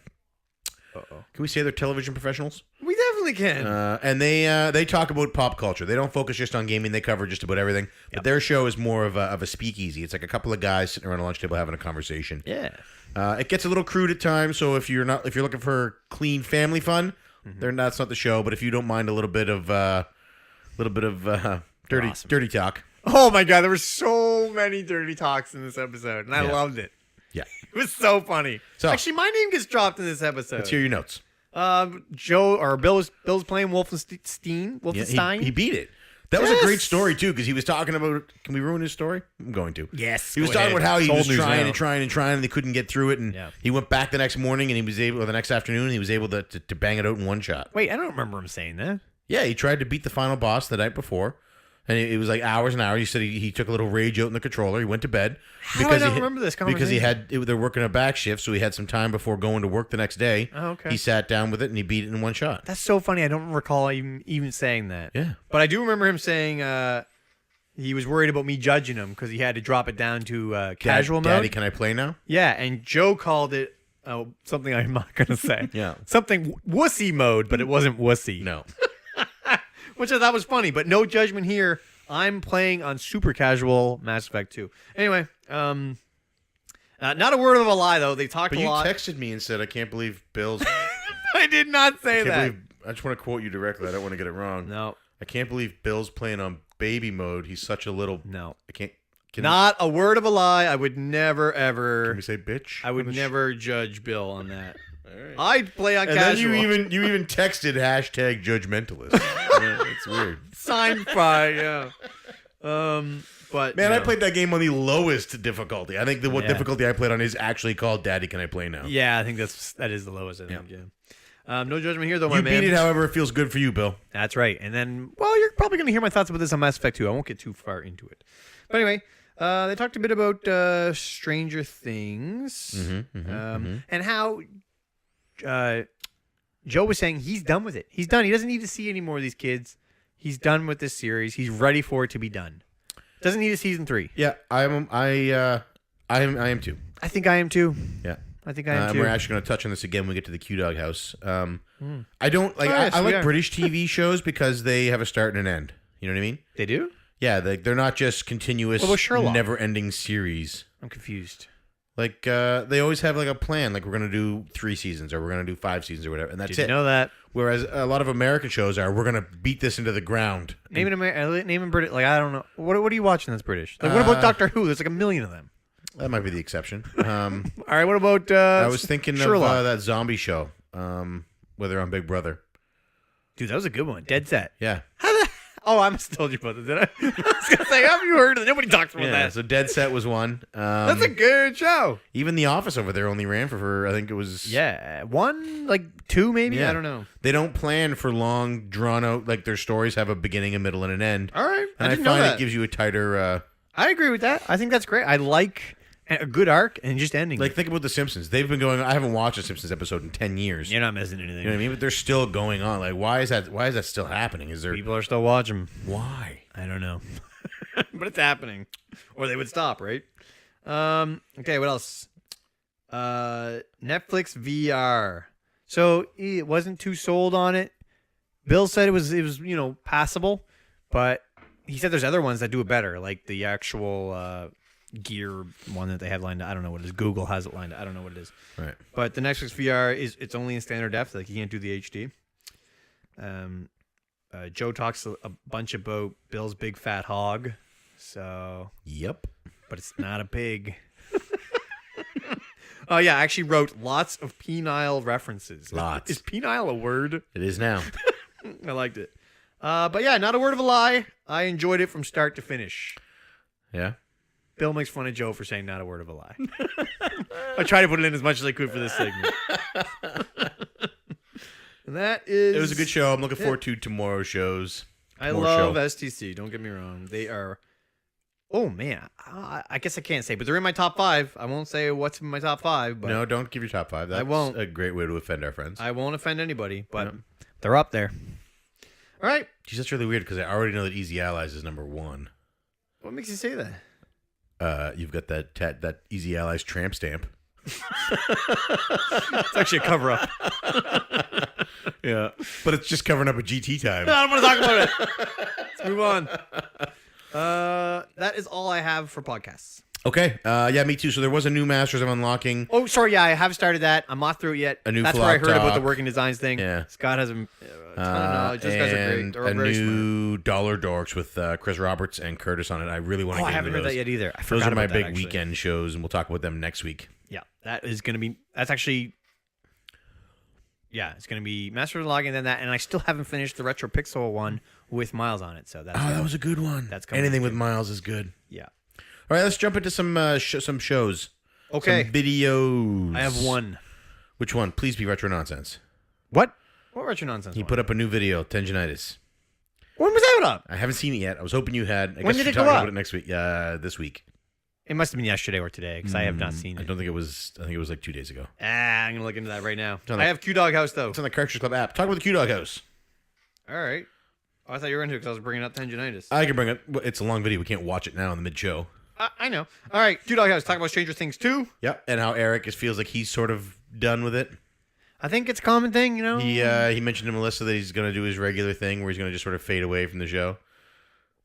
we say they're television professionals? We definitely can. And they talk about pop culture. They don't focus just on gaming. They cover just about everything. But their show is more of a speakeasy. It's like a couple of guys sitting around a lunch table having a conversation. Yeah. It gets a little crude at times. So if you're looking for clean family fun, that's not the show. But if you don't mind a little bit of dirty awesome. dirty talk, Oh my God, there were so many dirty talks in this episode, and I Yeah. loved it. yeah. It was so funny. So- Actually, my name gets dropped in this episode. Let's hear your notes. Bill's playing Wolfenstein. Yeah, Wolfenstein. he beat it. That was a great Yes. story too, because he was talking about. Can we ruin his story? I'm going to. Yes. He was go talking ahead. about how he It's old was news trying now. and trying and trying, and they couldn't get through it. And Yeah. he went back the next morning, and he was able, or the next afternoon, and he was able to bang it out in one shot. Wait, I don't remember him saying that. Yeah, he tried to beat the final boss the night before, and it was like hours and hours. He said he took a little rage out in the controller. He went to bed. How do I not remember this Because he conversation? they're working a back shift, so he had some time before going to work the next day. Oh, okay. He sat down with it, and he beat it in one shot. That's so funny. I don't recall even saying that. Yeah. But I do remember him saying he was worried about me judging him because he had to drop it down to casual mode. Daddy, can I play now? Yeah, and Joe called it something I'm not going to say. Yeah. Something wussy mode, but it wasn't wussy. No. Which I thought was funny, but no judgment here. I'm playing on super casual Mass Effect 2. Anyway, not a word of a lie, though. They talked But a you lot. texted me and said, I can't believe Bill's. I did not say that. I just want to quote you directly. I don't want to get it wrong. No, I can't believe Bill's playing on baby mode. He's such a little. no. I can't. Can, Not a word of a lie. I would never, ever. can we say bitch? I would on the never judge Bill on that. I play on And casual. then you even texted hashtag judgmentalist. Yeah, it's weird. Signed by, yeah. But Man, no. I played that game on the lowest difficulty. I think the Yeah. difficulty I played on is actually called Daddy Can I Play Now? Yeah, I think that is the lowest. I think. Yeah. No judgment here, though, my You man. beat it however it feels good for you, Bill. That's right. And then, well, you're probably going to hear my thoughts about this on Mass Effect 2. I won't get too far into it. But anyway, they talked a bit about Stranger Things and how Joe was saying he's done with it. He's done. He doesn't need to see any more of these kids. He's done with this series. He's ready for it to be done. Doesn't need a season 3. Yeah, I am too. I think I am too. Yeah. I think I am too. We're actually going to touch on this again when we get to the Q-Dog house. I don't like. Oh, yes, I we like are. British TV shows because they have a start and an end. You know what I mean? They do? Yeah, they're not just continuous, What about Sherlock? never-ending series. I'm confused. Like they always have like a plan. Like we're going to do 3 seasons or we're going to do 5 seasons or whatever, and that's Did it. you know that? Whereas a lot of American shows are, we're going to beat this into the ground. Name in British. Like, I don't know. What are you watching that's British? Like, what about Doctor Who? There's like a million of them. That might be the exception. All right, what about I was thinking Sherlock? of that zombie show, where they're on Big Brother. Dude, that was a good one. Dead Set. Yeah. Oh, I must have told you about that, did I? I was going to say, have you heard of it? Nobody talks about Yeah, that. so Dead Set was one. That's a good show. Even The Office over there only ran for I think it was... Yeah. 1, like 2 maybe? Yeah. I don't know. They don't plan for long, drawn-out... Like, their stories have a beginning, a middle, and an end. All right. And I didn't know find that. it gives you a tighter... I agree with that. I think that's great. I like a good arc and just ending. like, think about The Simpsons. They've been going... I haven't watched a Simpsons episode in 10 years. you're not missing anything. You know what I mean? But they're still going on. Like, why is that still happening? Is there... People are still watching. Why? I don't know. But it's happening. Or they would stop, right? Okay, what else? Netflix VR. So he wasn't too sold on it. Bill said it was passable, but he said there's other ones that do it better, like the actual gear one that they have lined up. I don't know what it is. Google has it lined up. I don't know what it is. Right. But the Netflix VR it's only in standard depth, like you can't do the HD. Joe talks a bunch about Bill's big fat hog, so Yep. but it's not a pig. Oh yeah, I actually wrote lots of penile references. Lots. Is penile a word? It is now. I liked it. But yeah, not a word of a lie. I enjoyed it from start to finish. Yeah? Bill makes fun of Joe for saying not a word of a lie. I tried to put it in as much as I could for this segment. And that is... It was a good show. I'm looking forward to tomorrow's shows. I Tomorrow's love show. STC. Don't get me wrong. They are... Oh, man. I guess I can't say, but they're in my top 5. I won't say what's in my top 5, but No, don't give your top 5. That's won't. a great way to offend our friends. I won't offend anybody, but Yep. they're up there. All right. Geez, that's really weird because I already know that Easy Allies is number 1. What makes you say that? You've got that Easy Allies tramp stamp. It's actually a cover-up. Yeah. But it's just covering up a GT time. I don't want to talk about it. Let's move on. That is all I have for podcasts. Okay. Yeah, me too. So there was a new Masters of Unlocking. Oh, sorry. Yeah, I have started that. I'm not through it yet. A new That's where I Flock heard about the Talk. working designs thing. Yeah. Scott has a ton of knowledge. Those guys are great. And They're a very smart. new Dollar Dorks with Chris Roberts and Curtis on it. I really want to Oh, get I haven't into heard those. that yet either. I Those forgot are my about that, big actually. weekend shows, and we'll talk about them next week. Yeah, that is going to be. That's actually. Yeah, it's going to be Master of the Log and then that, and I still haven't finished the Retro Pixel one with Miles on it. So that's Oh, that was a good one. That's coming Anything too. with Miles is good. yeah. All right, let's jump into some shows. Okay, Some videos. I have one. Which one? Please be Retro Nonsense. What Retro Nonsense? He one? put up a new video, Tendinitis. When was that up? I haven't seen it yet. I was hoping you had. I When guess did you're it go talking up? about it next week. This week. It must have been yesterday or today because I have not seen I it. don't think it was. I think it was like 2 days ago. I'm gonna look into that right now. on I the- have Q Dog House though. It's on the Cartridge Club app. Talk about the Q-Dog House. All right. Oh, I thought you were into it because I was bringing up tendinitis. I can bring it. It's a long video. We can't watch it now in the mid-show. I know. All right, Q Dog House. Talk about Stranger Things 2. Yep. And how Eric feels like he's sort of done with it. I think it's a common thing, you know. He mentioned to Melissa that he's going to do his regular thing where he's going to just sort of fade away from the show.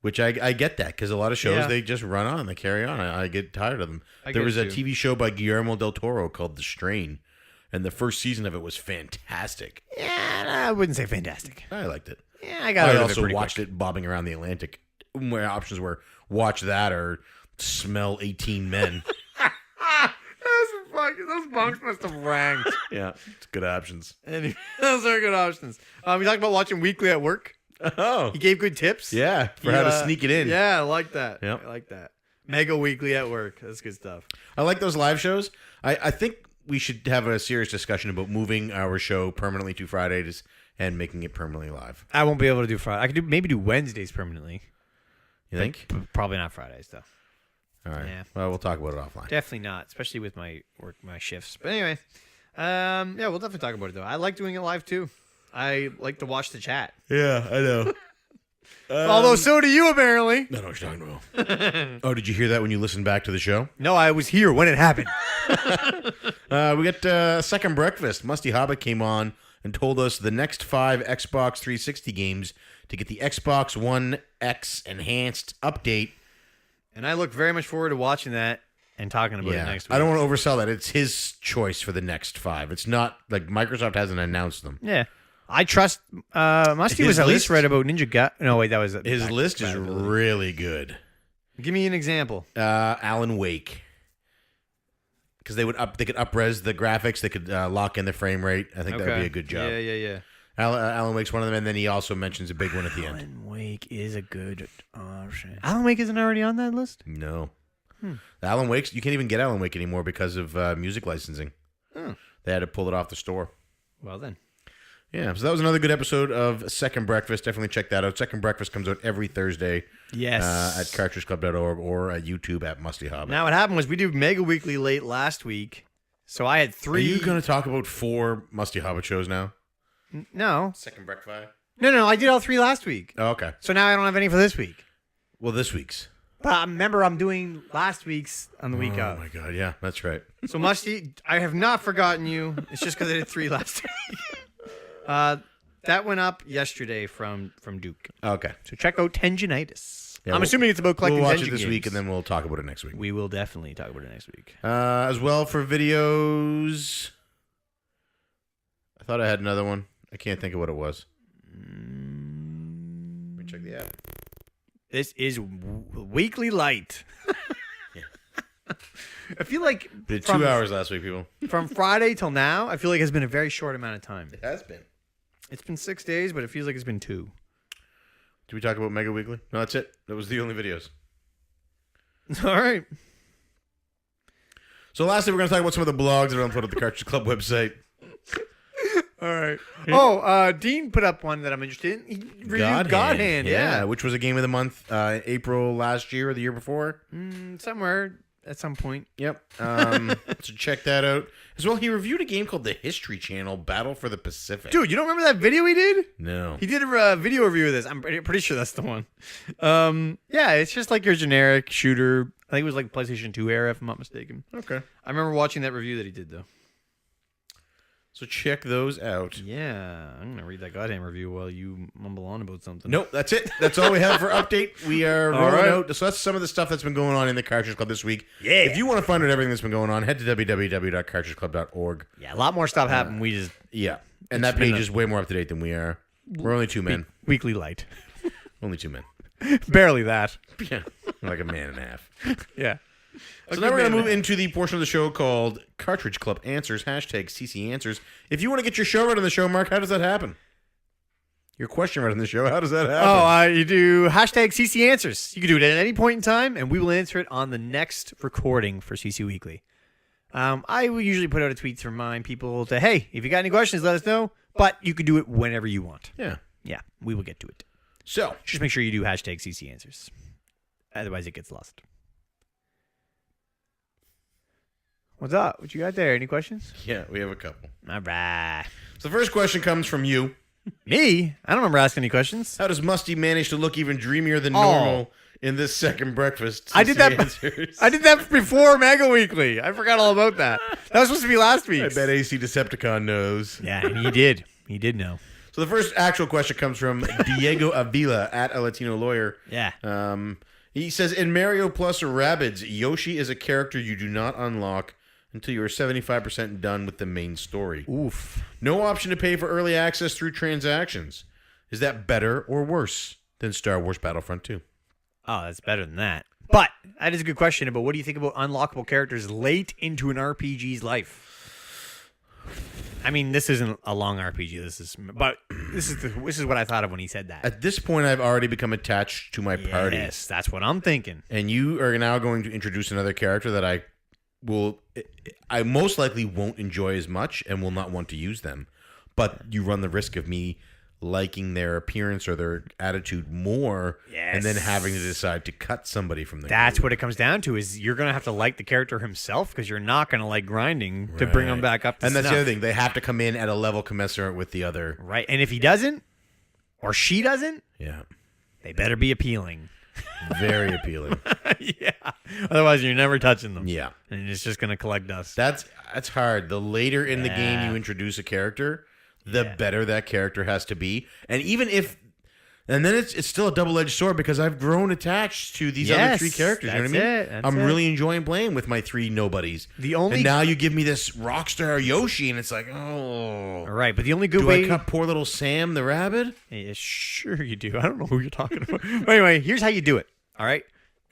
Which I get that because a lot of shows, Yeah. they just run on. They carry on. I get tired of them. I There get was it a too. TV show by Guillermo del Toro called The Strain. And the first season of it was fantastic. Yeah, I wouldn't say fantastic. I liked it. Yeah, I got I out of it also pretty watched quick. it bobbing around the Atlantic, where options were watch that or smell 18 Men. That's Those bunks must have ranked. Yeah, it's good options. And those are good options. We talked about watching Weekly at work. Oh, He gave good tips. yeah, for how to sneak it in. Yeah, I like that. Yep. I like that. Mega Weekly at work. That's good stuff. I like those live shows. I think we should have a serious discussion about moving our show permanently to Fridays and making it permanently live. I won't be able to do Friday. I could maybe do Wednesdays permanently. You think? Probably not Fridays though. All right. Yeah. Well, we'll talk about it offline. Definitely not, especially with my work, my shifts. But anyway, yeah, we'll definitely talk about it though. I like doing it live too. I like to watch the chat. Yeah, I know. Although so do you apparently. I don't know what you're talking about. Oh, did you hear that when you listened back to the show? No, I was here when it happened. We got Second Breakfast. Musty Hobbit came on and told us the next 5 Xbox 360 games to get the Xbox One X Enhanced update. And I look very much forward to watching that and talking about it next week. I don't want to oversell that. It's his choice for the next 5. It's not like Microsoft hasn't announced them. Yeah. I trust Musty His was at list- least read about Ninja Gaiden. No, wait, that was His list is really good. Give me an example. Alan Wake. Because they could up-res the graphics. They could lock in the frame rate. I think that would be a good job. Yeah. Alan Wake's one of them, and then he also mentions a big one at the end. Alan Wake is a good option. Alan Wake isn't already on that list? No. Alan Wake's, you can't even get Alan Wake anymore because of music licensing. Oh. They had to pull it off the store. Well then. Yeah, so that was another good episode of Second Breakfast. Definitely check that out. Second Breakfast comes out every Thursday Yes. at cartridgeclub.org or at YouTube at Musty Hobbit. Now what happened was we did Mega Weekly late last week. So I had 3. Are you going to talk about 4 Musty Hobbit shows now? No. Second Breakfast? No, I did all 3 last week. Oh, okay. So now I don't have any for this week. Well, this week's. But remember, I'm doing last week's on the week Oh, of. my God. Yeah, that's right. So Musty, I have not forgotten you. It's just because I did 3 last week. That went up yesterday from Duke. Okay. So check out Tendinitis. Yeah, I'm assuming it's about collecting We'll watch Tengen it this games. week, and then we'll talk about it next week. We will definitely talk about it next week. As well for videos, I thought I had another one. I can't think of what it was. Let me check the app. This is Weekly Light. I feel like Did 2 hours last week, people. from Friday till now, I feel like it's been a very short amount of time. It has been. It's been 6 days, but it feels like it's been 2. Did we talk about Mega Weekly? No, that's it. That was the only videos. All right. So lastly, we're going to talk about some of the blogs that are on the Cartridge Club website. All right. Oh, Dean put up one that I'm interested in. He reviewed God Hand. Yeah. which was a game of the month April last year or the year before. Somewhere at some point. Yep. So check that out. As well, he reviewed a game called the History Channel Battle for the Pacific. Dude, you don't remember that video he did? No. He did a video review of this. I'm pretty sure that's the one. Yeah, it's just like your generic shooter. I think it was like PlayStation 2 era, if I'm not mistaken. Okay. I remember watching that review that he did, though. So check those out. Yeah, I'm going to read that goddamn review while you mumble on about something. Nope, that's it. That's all we have for update. We are rolling out. So that's some of the stuff that's been going on in the Cartridge Club this week. Yeah. If you want to find out everything that's been going on, head to www.cartridgeclub.org. Yeah, a lot more stuff happened. We just... Yeah. And that page is way more up to date than we are. We're only 2 men. Weekly Light. Only 2 men. Barely that. Yeah. Like a man and a half. Yeah. So now we're going to move into the portion of the show called Cartridge Club Answers, hashtag CCAnswers. If you want to get your show right on the show, Mark, how does that happen? Your question right on the show, how does that happen? You do hashtag CC Answers. You can do it at any point in time, and we will answer it on the next recording for CC Weekly. I will usually put out a tweet to remind people to, hey, if you got any questions, let us know. But you can do it whenever you want. Yeah. Yeah, we will get to it. So, Just make sure you do hashtag CC Answers. Otherwise, it gets lost. What's up? What you got there? Any questions? yeah, we have a couple. All right. So the first question comes from you. Me? I don't remember asking any questions. How does Musty manage to look even dreamier than normal in this second breakfast? I did that. Answers? I did that before Mega Weekly. I forgot all about that. That was supposed to be last week. I bet AC Decepticon knows. Yeah, and he did. He did know. So the first actual question comes from Diego Avila at a Latino lawyer. Yeah. He says, in Mario Plus Rabbids, Yoshi is a character you do not unlock until you are 75% done with the main story. Oof. No option to pay for early access through transactions. Is that better or worse than Star Wars Battlefront 2? Oh, that's better than that. But that is a good question about what do you think about unlockable characters late into an RPG's life? I mean, this isn't a long RPG. But this is what I thought of when he said that. At this point, I've already become attached to my party. Yes, that's what I'm thinking. And you are now going to introduce another character that I most likely won't enjoy as much and will not want to use them. But you run the risk of me liking their appearance or their attitude more, and then having to decide to cut somebody from the That's group. what it comes down to, is you're going to have to like the character himself because you're not going to like grinding to bring him back up to And that's snuff. the other thing. They have to come in at a level commensurate with the other. Right. And if he doesn't, or she doesn't, Yeah. they better be appealing. Very appealing. Yeah. Otherwise, you're never touching them. Yeah. And it's just going to collect dust. That's hard. The later in the game you introduce a character, the better that character has to be. And even if... And then it's still a double-edged sword because I've grown attached to these other three characters. You know what I mean? I'm really enjoying playing with my three nobodies. And now you give me this rockstar Yoshi, and it's like, oh. All right, but the only good Do way... I cut poor little Sam the rabbit? Yeah, sure you do. I don't know who you're talking about. But anyway, here's how you do it. All right?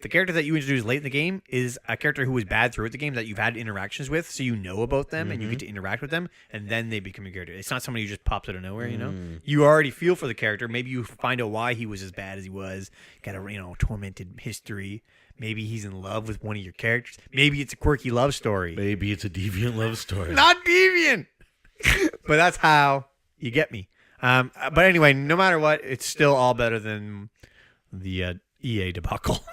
The character that you introduce late in the game is a character who was bad throughout the game that you've had interactions with, so you know about them and you get to interact with them, and then they become your character. It's not somebody who just pops out of nowhere, you know? You already feel for the character. Maybe you find out why he was as bad as he was. Got a tormented history. Maybe he's in love with one of your characters. Maybe it's a quirky love story. Maybe it's a deviant love story. Not deviant! But that's how you get me. But anyway, no matter what, it's still all better than the EA debacle.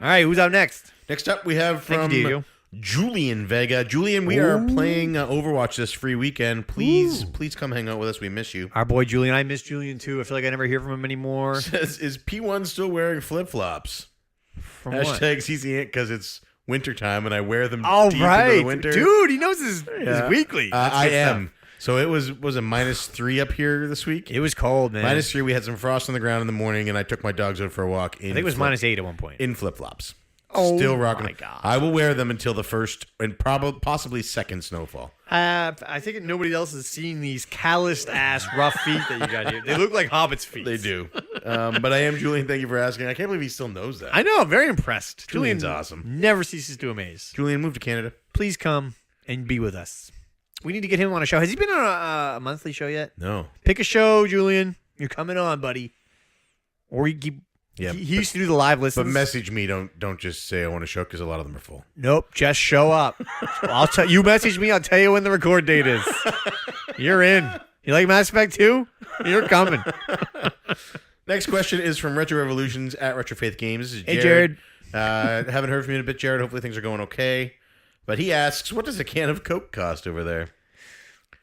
All right, who's up next? Next up, we have Thank from you, Diego. Julian Vega. Julian, we are playing Overwatch this free weekend. Please come hang out with us. We miss you. Our boy Julian. I miss Julian, too. I feel like I never hear from him anymore. Says, is P1 still wearing flip-flops? From Hashtag CCAnswers because it's wintertime and I wear them Oh, deep right. into the winter. Dude, he knows his weekly. That's I good stuff. am. So it was a -3 up here this week. It was cold, man. -3. We had some frost on the ground in the morning, and I took my dogs out for a walk. I think it was -8 at one point. in flip-flops. Oh, Still rocking. my God. I will wear them until the first and possibly second snowfall. I think nobody else has seen these calloused ass rough feet that you got here. They look like hobbits' feet. They do. But I am Julian. Thank you for asking. I can't believe he still knows that. I know. I'm very impressed. Julian's Julian awesome. Never ceases to amaze. Julian, move to Canada. Please come and be with us. We need to get him on a show. Has he been on a monthly show yet? No. Pick a show, Julian. You're coming on, buddy. Or you keep. Yeah, He used to do the live listens. But message me. Don't just say I want a show because a lot of them are full. Nope, just show up. I'll tell you. Message me. I'll tell you when the record date is. You're in. You like Mass Effect 2? You're coming. Next question is from Retro Revolutions at Retrofaith Games. This is Hey, Jared. Haven't heard from you in a bit, Jared. Hopefully things are going okay. But he asks, what does a can of Coke cost over there?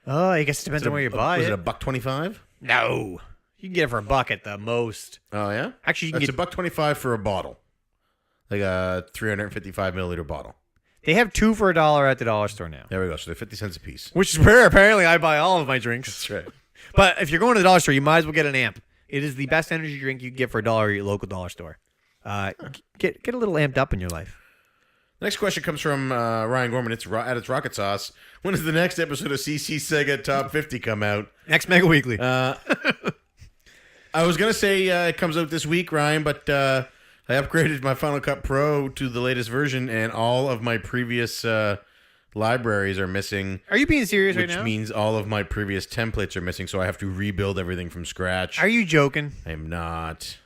Oh, I guess it depends on where you buy Was it. it $1.25? No. You can get it for $1 at the most. Oh, yeah? Actually, you can It's get. $1.25 for a bottle. Like a 355 milliliter bottle. They have 2 for $1 at the dollar store now. There we go. So they're 50 cents a piece. Which is rare. Apparently, I buy all of my drinks. That's right. But if you're going to the dollar store, you might as well get an amp. It is the best energy drink you can get for $1 at your local dollar store. Get a little amped up in your life. Next question comes from Ryan Gorman. It's at its Rocket Sauce. When does the next episode of CC Sega Top 50 come out? Next Mega Weekly. I was going to say it comes out this week, Ryan, but I upgraded my Final Cut Pro to the latest version, and all of my previous libraries are missing. Are you being serious right now? Which means all of my previous templates are missing, so I have to rebuild everything from scratch. Are you joking? I am not.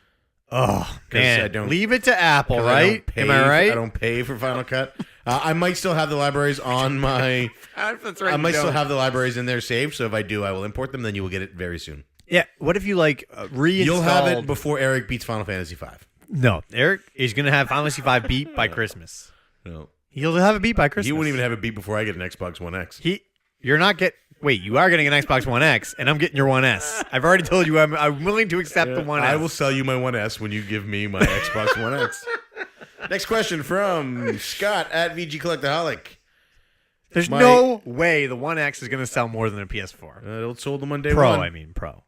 Oh, man. I don't- Leave it to Apple, right? Am I I right? don't pay for Final Cut. I might still have the libraries on my... That's right. I might still have the libraries in there saved, so if I do, I will import them, then you will get it very soon. Yeah. What if you reinstalled? You'll have it before Eric beats Final Fantasy V. No, Eric is going to have Final Fantasy V beat by Christmas. No. He'll have it beat by Christmas. He wouldn't even have it beat before I get an Xbox One X. You're not Wait, you are getting an Xbox One X, and I'm getting your One S. I've already told you I'm willing to accept the One S. I will sell you my One S when you give me my Xbox One X. Next question from Scott at VG Collectaholic. There's no way the One X is going to sell more than a PS4. It sold them on day Pro, one. I mean, Pro.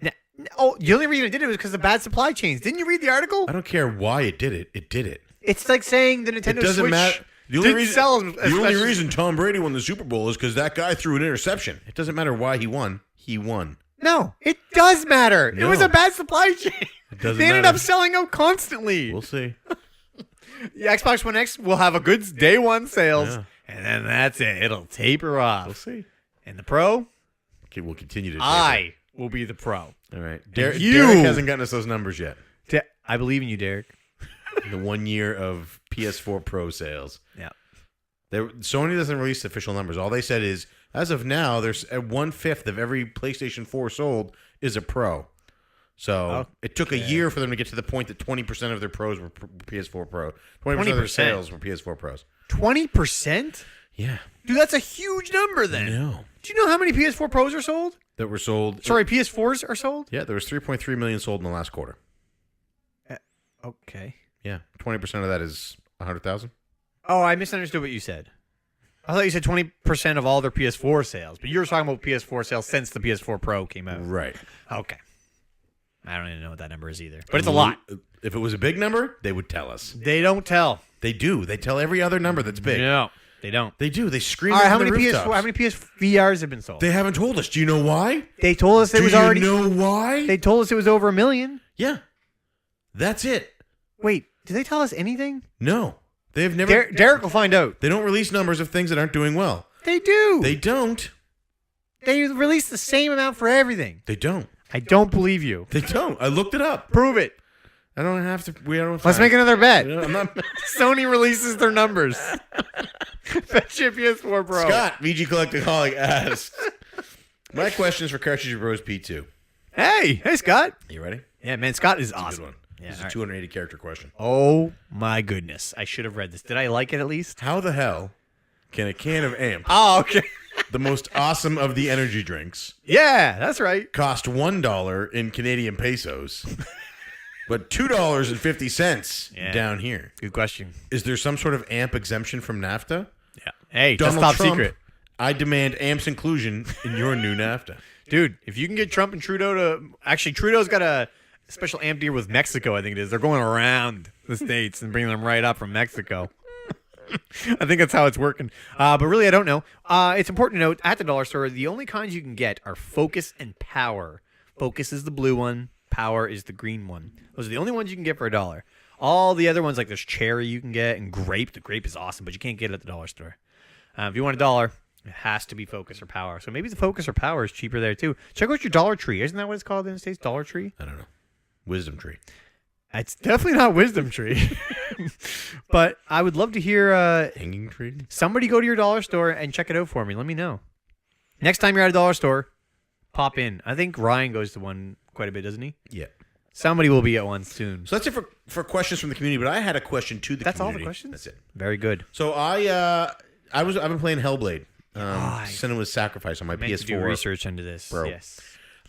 The only reason it did it was because of bad supply chains. Didn't you read the article? I don't care why it did it. It did it. It's like saying the Nintendo It doesn't Switch matter. The only reason Tom Brady won the Super Bowl is because that guy threw an interception. It doesn't matter why he won. He won. No, it does matter. It was No. a bad supply chain. It doesn't They ended matter. up selling out constantly. We'll see. The Xbox One X will have a good day one sales, Yeah. and then that's it. It'll taper off. We'll see. And the Pro, Okay, we'll continue to. I will be the Pro. All right. You- Derek hasn't gotten us those numbers yet. I believe in you, Derek. The 1 year of PS4 Pro sales. Yeah. Sony doesn't release official numbers. All they said is, as of now, there's 1/5 of every PlayStation 4 sold is a Pro. So it took a year for them to get to the point that 20% of their pros were PS4 Pro. 20% of their 20%? sales were PS4 Pros. 20%? Yeah. Dude, that's a huge number then. No. Do you know how many PS4 Pros are sold? That were sold. Sorry, PS4s are sold? Yeah, there was 3.3 million sold in the last quarter. Okay. Yeah. 20% of that is 100,000. Oh, I misunderstood what you said. I thought you said 20% of all their PS4 sales, but you were talking about PS4 sales since the PS4 Pro came out. Right. Okay. I don't even know what that number is either, but it's a lot. If it was a big number, they would tell us. They don't tell. They do. They tell every other number that's big. No, they don't. They do. They scream All right, it how from many the PS4? rooftops. How many PSVRs have been sold? They haven't told us. Do you know why? They told us it was already. Do you know why? They told us it was over 1 million. Yeah. That's it. Wait, did they tell us anything? No. They've never. Derek will find out. They don't release numbers of things that aren't doing well. They do. They don't. They release the same amount for everything. They don't. I don't believe you. They don't. I looked it up. Prove it. I don't have to. We don't. Let's make another bet. I'm not. Sony releases their numbers. Bet you PS4 Pro. Scott, VG Collectaholic asks. My question is for Cartridge Bros P2. Hey, Scott. You ready? Yeah, man, Scott is Good awesome. one. Yeah, This is all a right. 280 character question. Oh my goodness, I should have read this. Did I like it at least? How the hell can a can of Amp, Oh, okay. the most awesome of the energy drinks, Yeah, that's right. cost $1 in Canadian pesos, but $2.50 Yeah. down here? Good question. Is there some sort of Amp exemption from NAFTA? Yeah. Hey, Donald that's top Trump, secret. I demand Amp's inclusion in your new NAFTA. Dude, if you can get Trump and Trudeau to... Actually, Trudeau's got a special amp deal with Mexico, I think it is. They're going around the states and bringing them right up from Mexico. I think that's how it's working. But really, I don't know. It's important to note, at the dollar store, the only kinds you can get are Focus and Power. Focus is the blue one. Power is the green one. Those are the only ones you can get for $1. All the other ones, like there's Cherry you can get, and Grape. The Grape is awesome, but you can't get it at the dollar store. If you want $1, it has to be Focus or Power. So maybe the Focus or Power is cheaper there, too. Check out your Dollar Tree. Isn't that what it's called in the States? Dollar Tree? I don't know. Wisdom tree. It's definitely not Wisdom Tree. But I would love to hear Hanging tree? somebody go to your dollar store and check it out for me. Let me know. Next time you're at a dollar store, pop in. I think Ryan goes to one quite a bit, doesn't he? Yeah. Somebody will be at one soon. So that's it for questions from the community, but I had a question to the That's all the community. questions? That's it. Very good. So I've been playing Hellblade. I Sin was Sacrifice on my Meant to do PS4. research into this. Bro. Yes.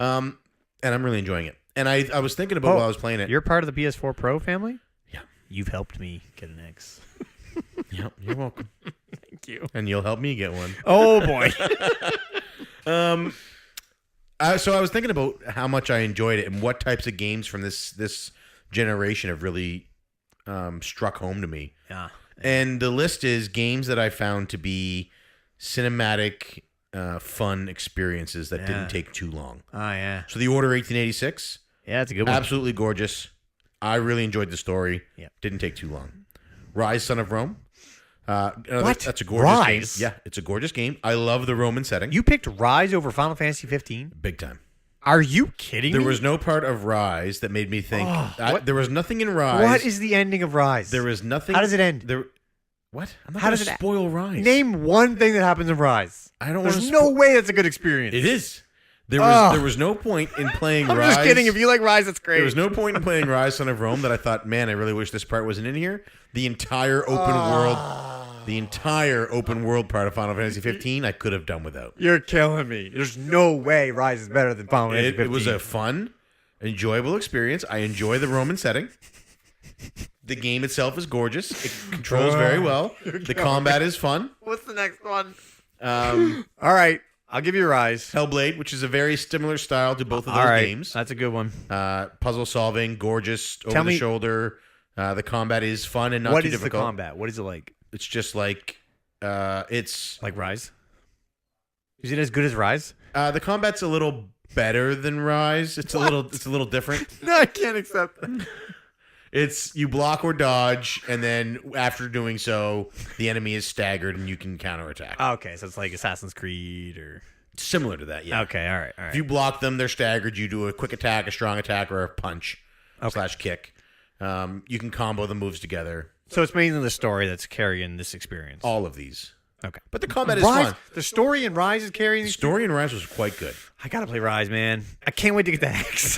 And I'm really enjoying it. And I was thinking about while I was playing it. You're part of the PS4 Pro family? Yeah. You've helped me get an X. Yep, you're welcome. Thank you. And you'll help me get one. Oh, boy. So I was thinking about how much I enjoyed it and what types of games from this generation have really struck home to me. Yeah. And the list is games that I found to be cinematic, fun experiences that didn't take too long. Oh, yeah. So The Order 1886, Yeah, it's a good one. absolutely gorgeous. I really enjoyed the story. Yeah. Didn't take too long. Rise, Son of Rome. What? That's a gorgeous Rise? game. Yeah, it's a gorgeous game. I love the Roman setting. You picked Rise over Final Fantasy 15? Big time. Are you kidding There me? was no part of Rise that made me think. what? There was nothing in Rise. What is the ending of Rise? There was nothing. How does it end? There. What? I'm not How going does to it spoil Rise. Name one thing that happens in Rise. I don't want There's to. no way that's a good experience. It is. There was no point in playing I'm Rise. just kidding. If you like Rise, it's great. There was no point in playing Rise, Son of Rome that I thought, man, I really wish this part wasn't in here. The entire open world part of Final Fantasy 15, I could have done without. You're killing me. There's no way Rise is better than Final Fantasy 15. It was a fun, enjoyable experience. I enjoy the Roman setting. The game itself is gorgeous. It controls very well. The combat is fun. What's the next one? All right. I'll give you Rise. Hellblade, which is a very similar style to both of All those right. games. That's a good one. Puzzle solving, gorgeous, over Tell the me- shoulder. The combat is fun and not What too is the difficult. combat? What is it like? It's just like it's Like Rise? Is it as good as Rise? the combat's a little better than Rise. It's a little different. No, I can't accept that. It's you block or dodge, and then after doing so, the enemy is staggered and you can counterattack. Okay, so it's like Assassin's Creed or Similar to that, yeah. okay, all right. If you block them, they're staggered. You do a quick attack, a strong attack, or a punch / kick. You can combo the moves together. So it's mainly the story that's carrying this experience. All of these. Okay, But the combat is Rise, fun. the story in Rise is carrying. The story in Rise was quite good. I gotta play Rise, man. I can't wait to get the X.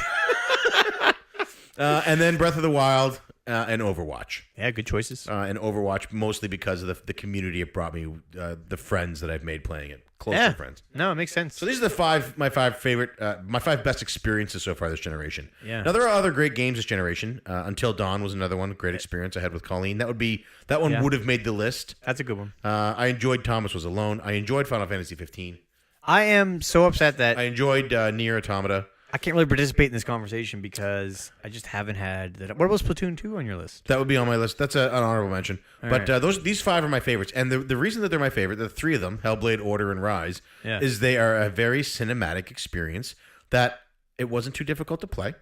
And then Breath of the Wild and Overwatch. Yeah, good choices. And Overwatch mostly because of the community it brought me, the friends that I've made playing it, close friends. No, it makes sense. So these are my five best experiences so far this generation. Yeah. Now there are other great games this generation. Until Dawn was another one, great experience I had with Colleen. That one would have made the list. That's a good one. I enjoyed Thomas Was Alone. I enjoyed Final Fantasy 15. I am so upset that I enjoyed Nier Automata. I can't really participate in this conversation because I just haven't had that. What was Splatoon 2 on your list? That would be on my list. That's an honorable mention. But right. These five are my favorites. And the reason that they're my favorite, the three of them, Hellblade, Order, and Rise, is they are a very cinematic experience that it wasn't too difficult to play.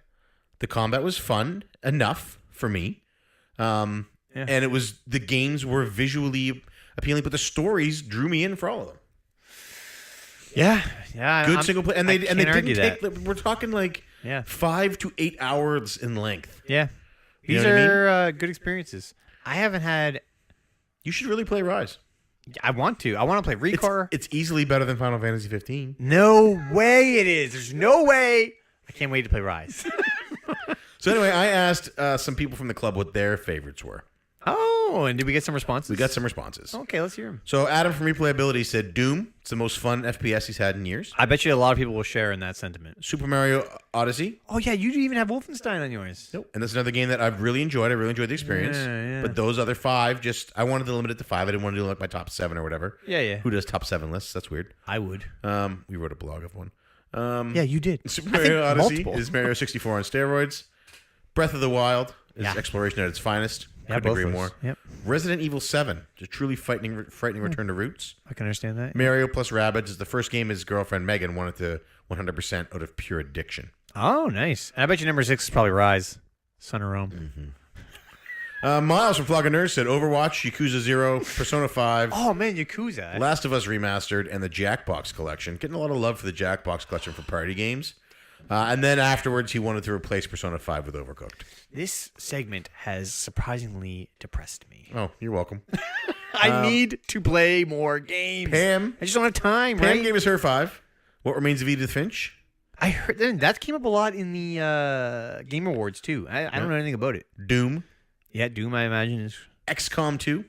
The combat was fun enough for me. And the games were visually appealing, but the stories drew me in for all of them. Yeah. Good single player. And they didn't take, that. we're talking like 5 to 8 hours in length. Yeah. You These know what I are good experiences. I haven't had. You should really play Rise. I want to. I want to play Recar. It's easily better than Final Fantasy 15. No way it is. There's no way. I can't wait to play Rise. So anyway, I asked some people from the club what their favorites were. Oh, and did we get some responses? We got some responses. Okay, let's hear them. So Adam from Replayability said Doom. It's the most fun FPS he's had in years. I bet you a lot of people will share in that sentiment. Super Mario Odyssey. Oh, yeah, you even have Wolfenstein on yours. Nope. And that's another game that I've really enjoyed. I really enjoyed the experience. Yeah. But those other five, I wanted to limit it to 5. I didn't want to do like my top 7 or whatever. Yeah. Who does top 7 lists? That's weird. I would. We wrote a blog of one. Yeah, you did. Super Mario Odyssey multiple. is Mario 64 on steroids. Breath of the Wild is exploration at its finest. Couldn't agree more. Yep. Resident Evil 7, a truly frightening return to roots. I can understand that. Mario plus Rabbids is the first game his girlfriend Megan wanted to 100% out of pure addiction. Oh, nice. And I bet you number 6 is probably Rise. Son of Rome. Miles from Flock of Nerds said Overwatch, Yakuza 0, Persona 5, Oh, man, Yakuza. Last of Us Remastered, and the Jackbox Collection. Getting a lot of love for the Jackbox Collection for party games. And then afterwards, he wanted to replace Persona 5 with Overcooked. This segment has surprisingly depressed me. Oh, you're welcome. I need to play more games. Pam. I just don't have time, Pam right? gave us her 5. What Remains of Edith Finch? I heard that came up a lot in the Game Awards, too. I don't know anything about it. Doom. Yeah, Doom, I imagine, is... XCOM 2.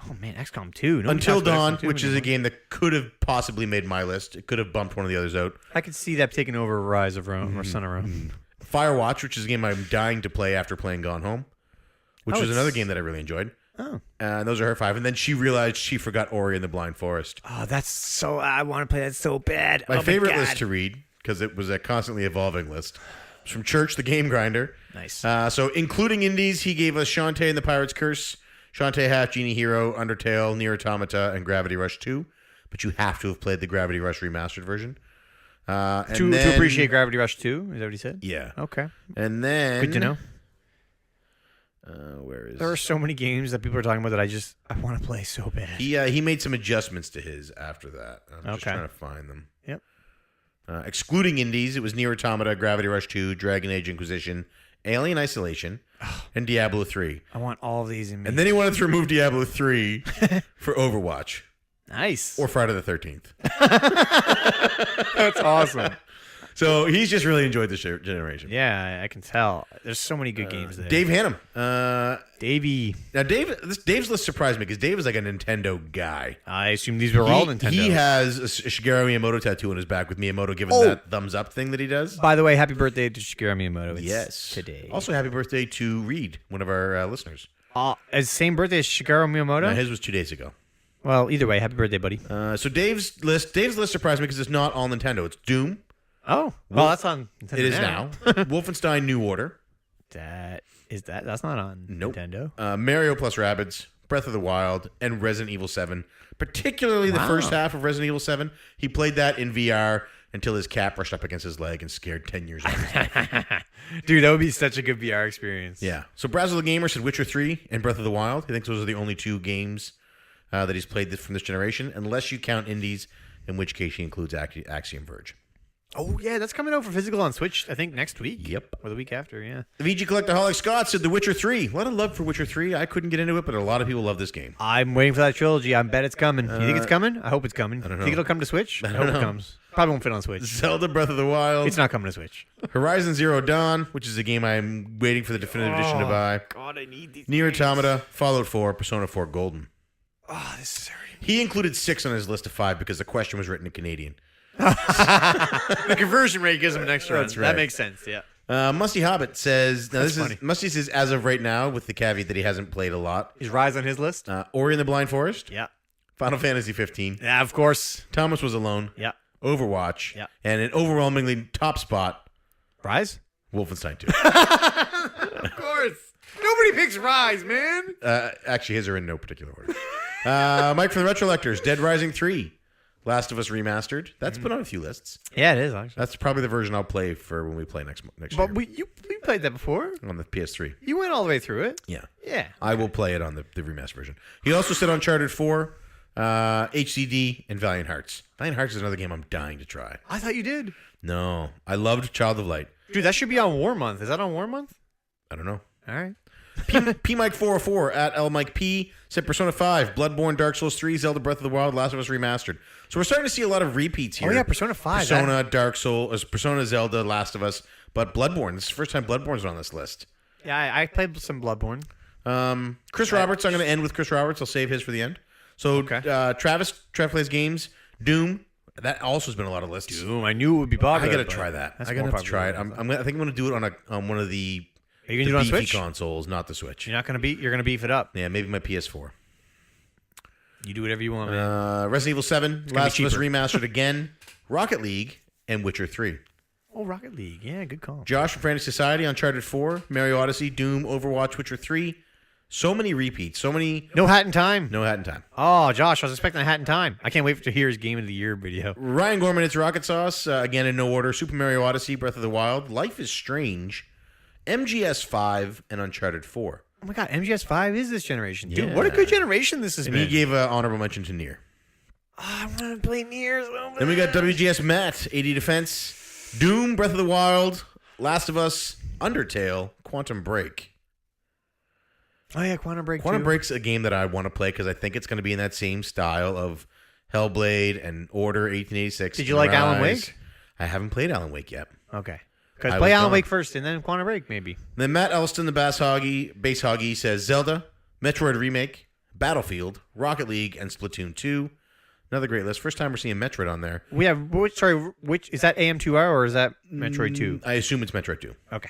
Oh, man, XCOM 2. Nobody Until talks about Dawn, XCOM 2 which is anymore. a game that could have possibly made my list. It could have bumped one of the others out. I could see that taking over Rise of Rome or Son of Rome. Firewatch, which is a game I'm dying to play after playing Gone Home, which was another game that I really enjoyed. Oh. Those are her 5. And then she realized she forgot Ori and the Blind Forest. Oh, that's so... I want to play that so bad. My favorite God. list to read, because it was a constantly evolving list, was from Church the Game Grinder. Nice. So including indies, he gave us Shantae and the Pirate's Curse, Shantae Half Genie Hero, Undertale, Nier Automata, and Gravity Rush 2. But you have to have played the Gravity Rush remastered version. To appreciate Gravity Rush 2, is that what he said? Yeah. Okay. And then... Good to know. Where is... There are so many games that people are talking about that I want to play so bad. He made some adjustments to his after that. I'm just Okay. trying to find them. Yep. Excluding indies, it was Nier Automata, Gravity Rush 2, Dragon Age Inquisition, Alien Isolation, and Diablo 3. I want all of these in me. And then he wanted to remove Diablo 3 for Overwatch Nice. or Friday the 13th. That's awesome. So he's just really enjoyed this generation. Yeah, I can tell. There's so many good games there. Dave Hannum. Davey. Now, Dave's list surprised me because Dave is like a Nintendo guy. I assume these were all Nintendo. He has a Shigeru Miyamoto tattoo on his back with Miyamoto giving that thumbs up thing that he does. By the way, happy birthday to Shigeru Miyamoto. It's Yes. today. Also, happy birthday to Reed, one of our listeners. Same birthday as Shigeru Miyamoto? His was 2 days ago. Well, either way, happy birthday, buddy. So Dave's list surprised me because it's not all Nintendo. It's Doom. Oh, well, that's on Nintendo. It is now. Wolfenstein New Order. That's not on Nope. Nintendo. Mario plus Rabbids, Breath of the Wild, and Resident Evil 7. Particularly the first half of Resident Evil 7. He played that in VR. until his cat brushed up against his leg and scared 10 years old. Dude, that would be such a good VR experience. Yeah. So Brazzle the Gamer said Witcher 3 and Breath of the Wild. He thinks those are the only two games that he's played from this generation, unless you count indies, in which case he includes Axiom Verge. Oh, yeah, that's coming out for physical on Switch, I think, next week. Yep. Or the week after, yeah. VG Collectaholic Scott said The Witcher 3. A lot of love for Witcher 3. I couldn't get into it, but a lot of people love this game. I'm waiting for that trilogy. I bet it's coming. You think it's coming? I hope it's coming. I don't know. Think it'll come to Switch? I don't hope know. it comes. Probably won't fit on Switch. Zelda Breath of the Wild. It's not coming to Switch. Horizon Zero Dawn, which is a game I'm waiting for the definitive edition to buy. God, I need these Nier games. Automata, Fallout 4, Persona 4 Golden. Oh, this is hurting. He included 6 on his list of 5 because the question was written in Canadian. The conversion rate gives him an extra. That's right. That makes sense, yeah. Musty Hobbit says, now That's this funny. is Musty says as of right now, with the caveat that he hasn't played a lot. Is Rise on his list? Ori and the Blind Forest, Yeah. Final Fantasy 15, Yeah, of course. Thomas Was Alone, Yeah. Overwatch, Yeah. and an overwhelmingly top spot, Rise? Wolfenstein 2. Of course. Nobody picks Rise, man. Actually, his are in no particular order. Mike from the Retrolectors, Dead Rising 3, Last of Us Remastered. That's been on a few lists. Yeah, it is, actually. That's probably the version I'll play for when we play next year But you played that before. on the PS3. You went all the way through it. Yeah. Yeah. I will play it on the remastered version. He also said Uncharted 4, HCD, and Valiant Hearts. Valiant Hearts is another game I'm dying to try. I thought you did. No. I loved Child of Light. Dude, that should be on War Month. Is that on War Month? I don't know. All right. P Mike 404 at L Mike P said Persona 5, Bloodborne, Dark Souls 3, Zelda Breath of the Wild, Last of Us Remastered. So we're starting to see a lot of repeats here. Oh, yeah, Persona 5. Persona, Dark Souls, Persona, Zelda, Last of Us, but Bloodborne. This is the first time Bloodborne's on this list. Yeah, I played some Bloodborne. Chris Roberts, I'm going to end with Chris Roberts. I'll save his for the end. So Okay. Travis Plays Games, Doom. That also has been a lot of lists. Doom, I knew it would be popular. I got to but try that. that's I got more to have to try it. popular. I think I'm going to do it on one of the Are you gonna do it on beefy Switch? consoles, not the Switch. You're gonna beef it up. Yeah, maybe my PS4. You do whatever you want, man. Resident Evil 7, gonna Last be of Us cheaper. Remastered again, Rocket League, and Witcher 3. Oh, Rocket League. Yeah, good call. Josh from Frantic Society, Uncharted 4, Mario Odyssey, Doom, Overwatch, Witcher 3. So many repeats. So many. No Hat in Time. No Hat in Time. Oh, Josh, I was expecting a Hat in Time. I can't wait to hear his Game of the Year video. Ryan Gorman, It's Rocket Sauce. Again, in no order. Super Mario Odyssey, Breath of the Wild, Life is Strange, MGS 5, and Uncharted 4. Oh my God, MGS5 is this generation. Dude, Yeah. what a good generation this has And been. he gave an honorable mention to Nier. Oh, I want to play Nier. Then we got WGS Matt, AD Defense, Doom, Breath of the Wild, Last of Us, Undertale, Quantum Break. Oh yeah, Quantum Break. Quantum 2. Break's a game that I want to play because I think it's going to be in that same style of Hellblade and Order 1886. Did you like Alan Wake? I haven't played Alan Wake yet. Okay. Because I play was Alan gone. Wake first and then Quantum Break maybe. Then Matt Elston, the Base Hoggy, says Zelda, Metroid Remake, Battlefield, Rocket League, and Splatoon 2. Another great list. First time we're seeing Metroid on there. We have which is that AM2R or is that Metroid 2? I assume it's Metroid 2. Okay.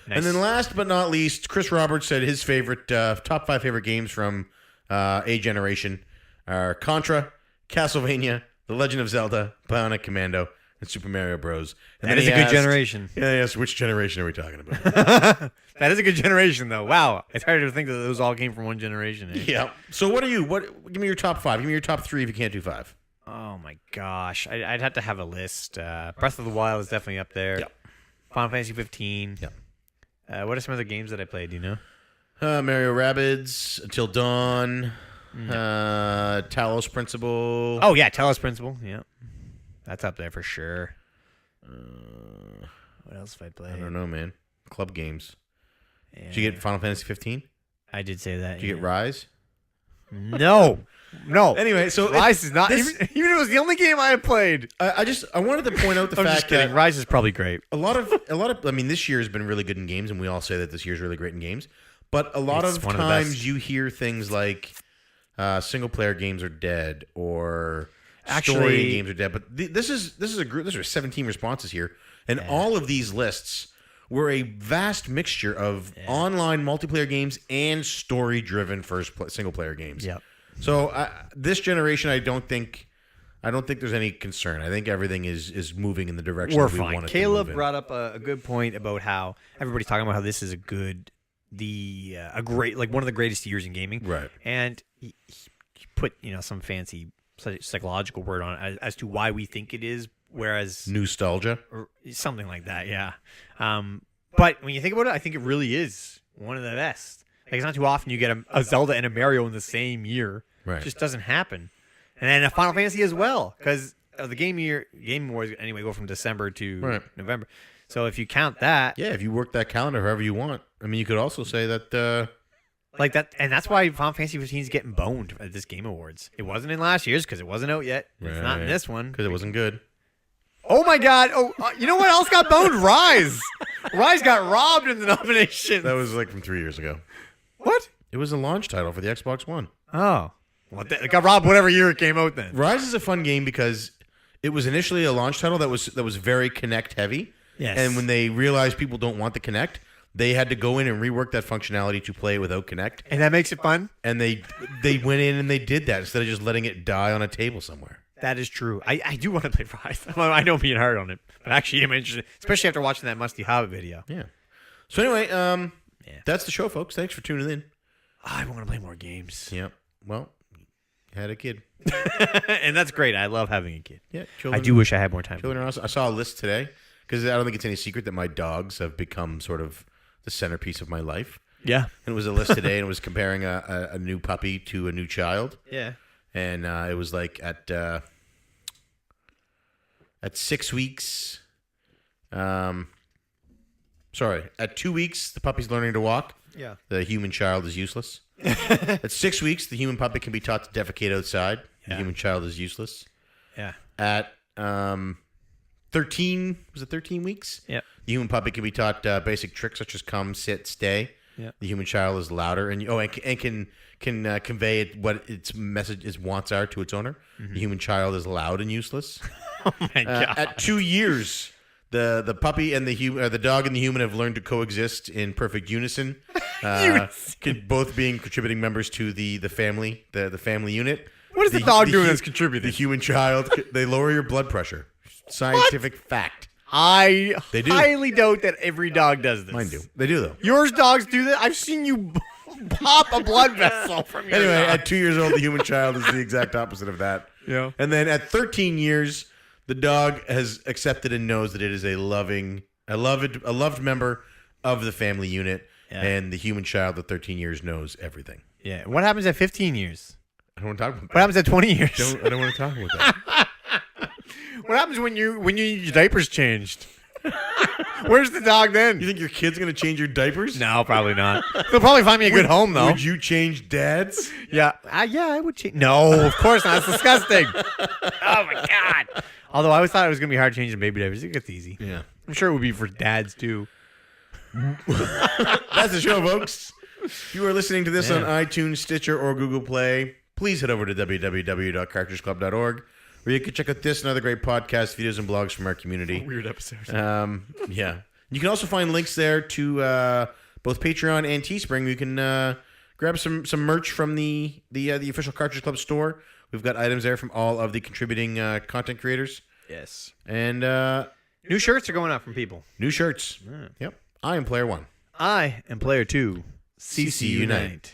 Nice. And then last but not least, Chris Roberts said his favorite top 5 favorite games from A Generation are Contra, Castlevania, The Legend of Zelda, Bionic Commando, and Super Mario Bros. And That then is he a good asked- generation. Yeah, yes. Which generation are we talking about? That is a good generation though. Wow. It's hard to think that those all came from one generation. Eh? Yeah. So what are you? Give me your top 5. Give me your top 3 if you can't do 5. Oh my gosh. I'd have to have a list. Breath of the Wild is definitely up there. Yep. Final Fantasy 15. Yep. What are some other games that I played? Do you know? Mario Rabbids, Until Dawn, Talos Principle. Oh yeah, Talos Principle. Yeah, that's up there for sure. What else have I played? I don't know, man. Club games. Yeah. Did you get Final Fantasy 15? I did say that. Did you get Rise? No. Anyway, so Rise is not this- even if it was the only game I had played. I wanted to point out the I'm fact just kidding. that Rise is probably great. a lot of I mean, this year has been really good in games, and we all say that this year's really great in games. But a lot It's of one of the times best. you hear things like single player games are dead or Actually- story games are dead. But this is a group. These are 17 responses here, and all of these lists were a vast mixture of online multiplayer games and story-driven single player games. Yep. So this generation, I don't think there's any concern. I think everything is moving in the direction We're that we fine. want it Caleb to move in. brought up a good point about how everybody's talking about how this is a great, like one of the greatest years in gaming. Right. And he put some fancy psychological word on it as to why we think it is Whereas Nostalgia. or something like that, yeah. But when you think about it, I think it really is one of the best. Like, it's not too often you get a Zelda and a Mario in the same year. Right. It just doesn't happen. And then a Final Fantasy as well, because the Game Awards anyway go from December to November. So if you count that, Yeah, if you work that calendar however you want. I mean, you could also say that. like that, and that's why Final Fantasy 15 is getting boned at this Game Awards. It wasn't in last year's because it wasn't out yet. It's not in this one because it wasn't good. Oh my God! Oh, you know what else got boned? Rise. Rise got robbed in the nomination. That was like from 3 years ago. What? It was a launch title for the Xbox One. Oh, well, it got robbed whatever year it came out. Then Rise is a fun game because it was initially a launch title that was very Kinect heavy. Yes. And when they realized people don't want the Kinect, they had to go in and rework that functionality to play it without Kinect. And that makes it fun. And they went in and they did that instead of just letting it die on a table somewhere. That is true. I do want to play Rise. I know I'm being hard on it, but actually I'm interested, especially after watching that Musty Hobbit video. Yeah. So anyway, that's the show, folks. Thanks for tuning in. I want to play more games. Yep. Well, you had a kid. And that's great. I love having a kid. Yeah. I do wish I had more time. Children are awesome. I saw a list today because I don't think it's any secret that my dogs have become sort of the centerpiece of my life. Yeah. And it was a list today, and it was comparing a new puppy to a new child. Yeah. And it was like at 6 weeks. At 2 weeks, the puppy's learning to walk. Yeah. The human child is useless. At 6 weeks, the human puppy can be taught to defecate outside. The human child is useless. Yeah. At 13, was it 13 weeks? Yeah. The human puppy can be taught basic tricks such as come, sit, stay. Yeah. The human child is louder and can convey what its message, its wants are to its owner. Mm-hmm. The human child is loud and useless. Oh my God. At 2 years, the puppy and the dog and the human have learned to coexist in perfect unison. Both being contributing members to the family, the family unit. What is the dog doing that's contributing? The human child, they lower your blood pressure. Scientific fact. I They do. highly doubt that every dog does this. Mine do. They do though. Yours dogs do that? I've seen you pop a blood vessel from your Anyway, dog. at 2 years old, the human child is the exact opposite of that. Yeah. And then at 13 years, the dog has accepted and knows that it is a loved member of the family unit. Yeah. And the human child at 13 years knows everything. Yeah. What happens at 15 years? I don't want to talk about What that. happens at 20 years? I don't want to talk about that. What happens when you need your diapers changed? Where's the dog then? You think your kid's going to change your diapers? No, probably not. They'll probably find me a good home though. Would you change dads? Yeah. Yeah, I would change. No, of course not. It's disgusting. Oh my God. Although I always thought it was going to be hard changing baby diapers. It gets easy. Yeah. I'm sure it would be for dads too. That's the show, folks. If you are listening to this on iTunes, Stitcher, or Google Play, please head over to www.cartridgeclub.org, where you can check out this and other great podcasts, videos, and blogs from our community. Weird episode. Yeah. You can also find links there to both Patreon and Teespring. You can grab some merch from the official Cartridge Club store. We've got items there from all of the contributing content creators. Yes. And New shirts are going up from people. new shirts. Yep. I am Player One. I am Player 2. CC Unite.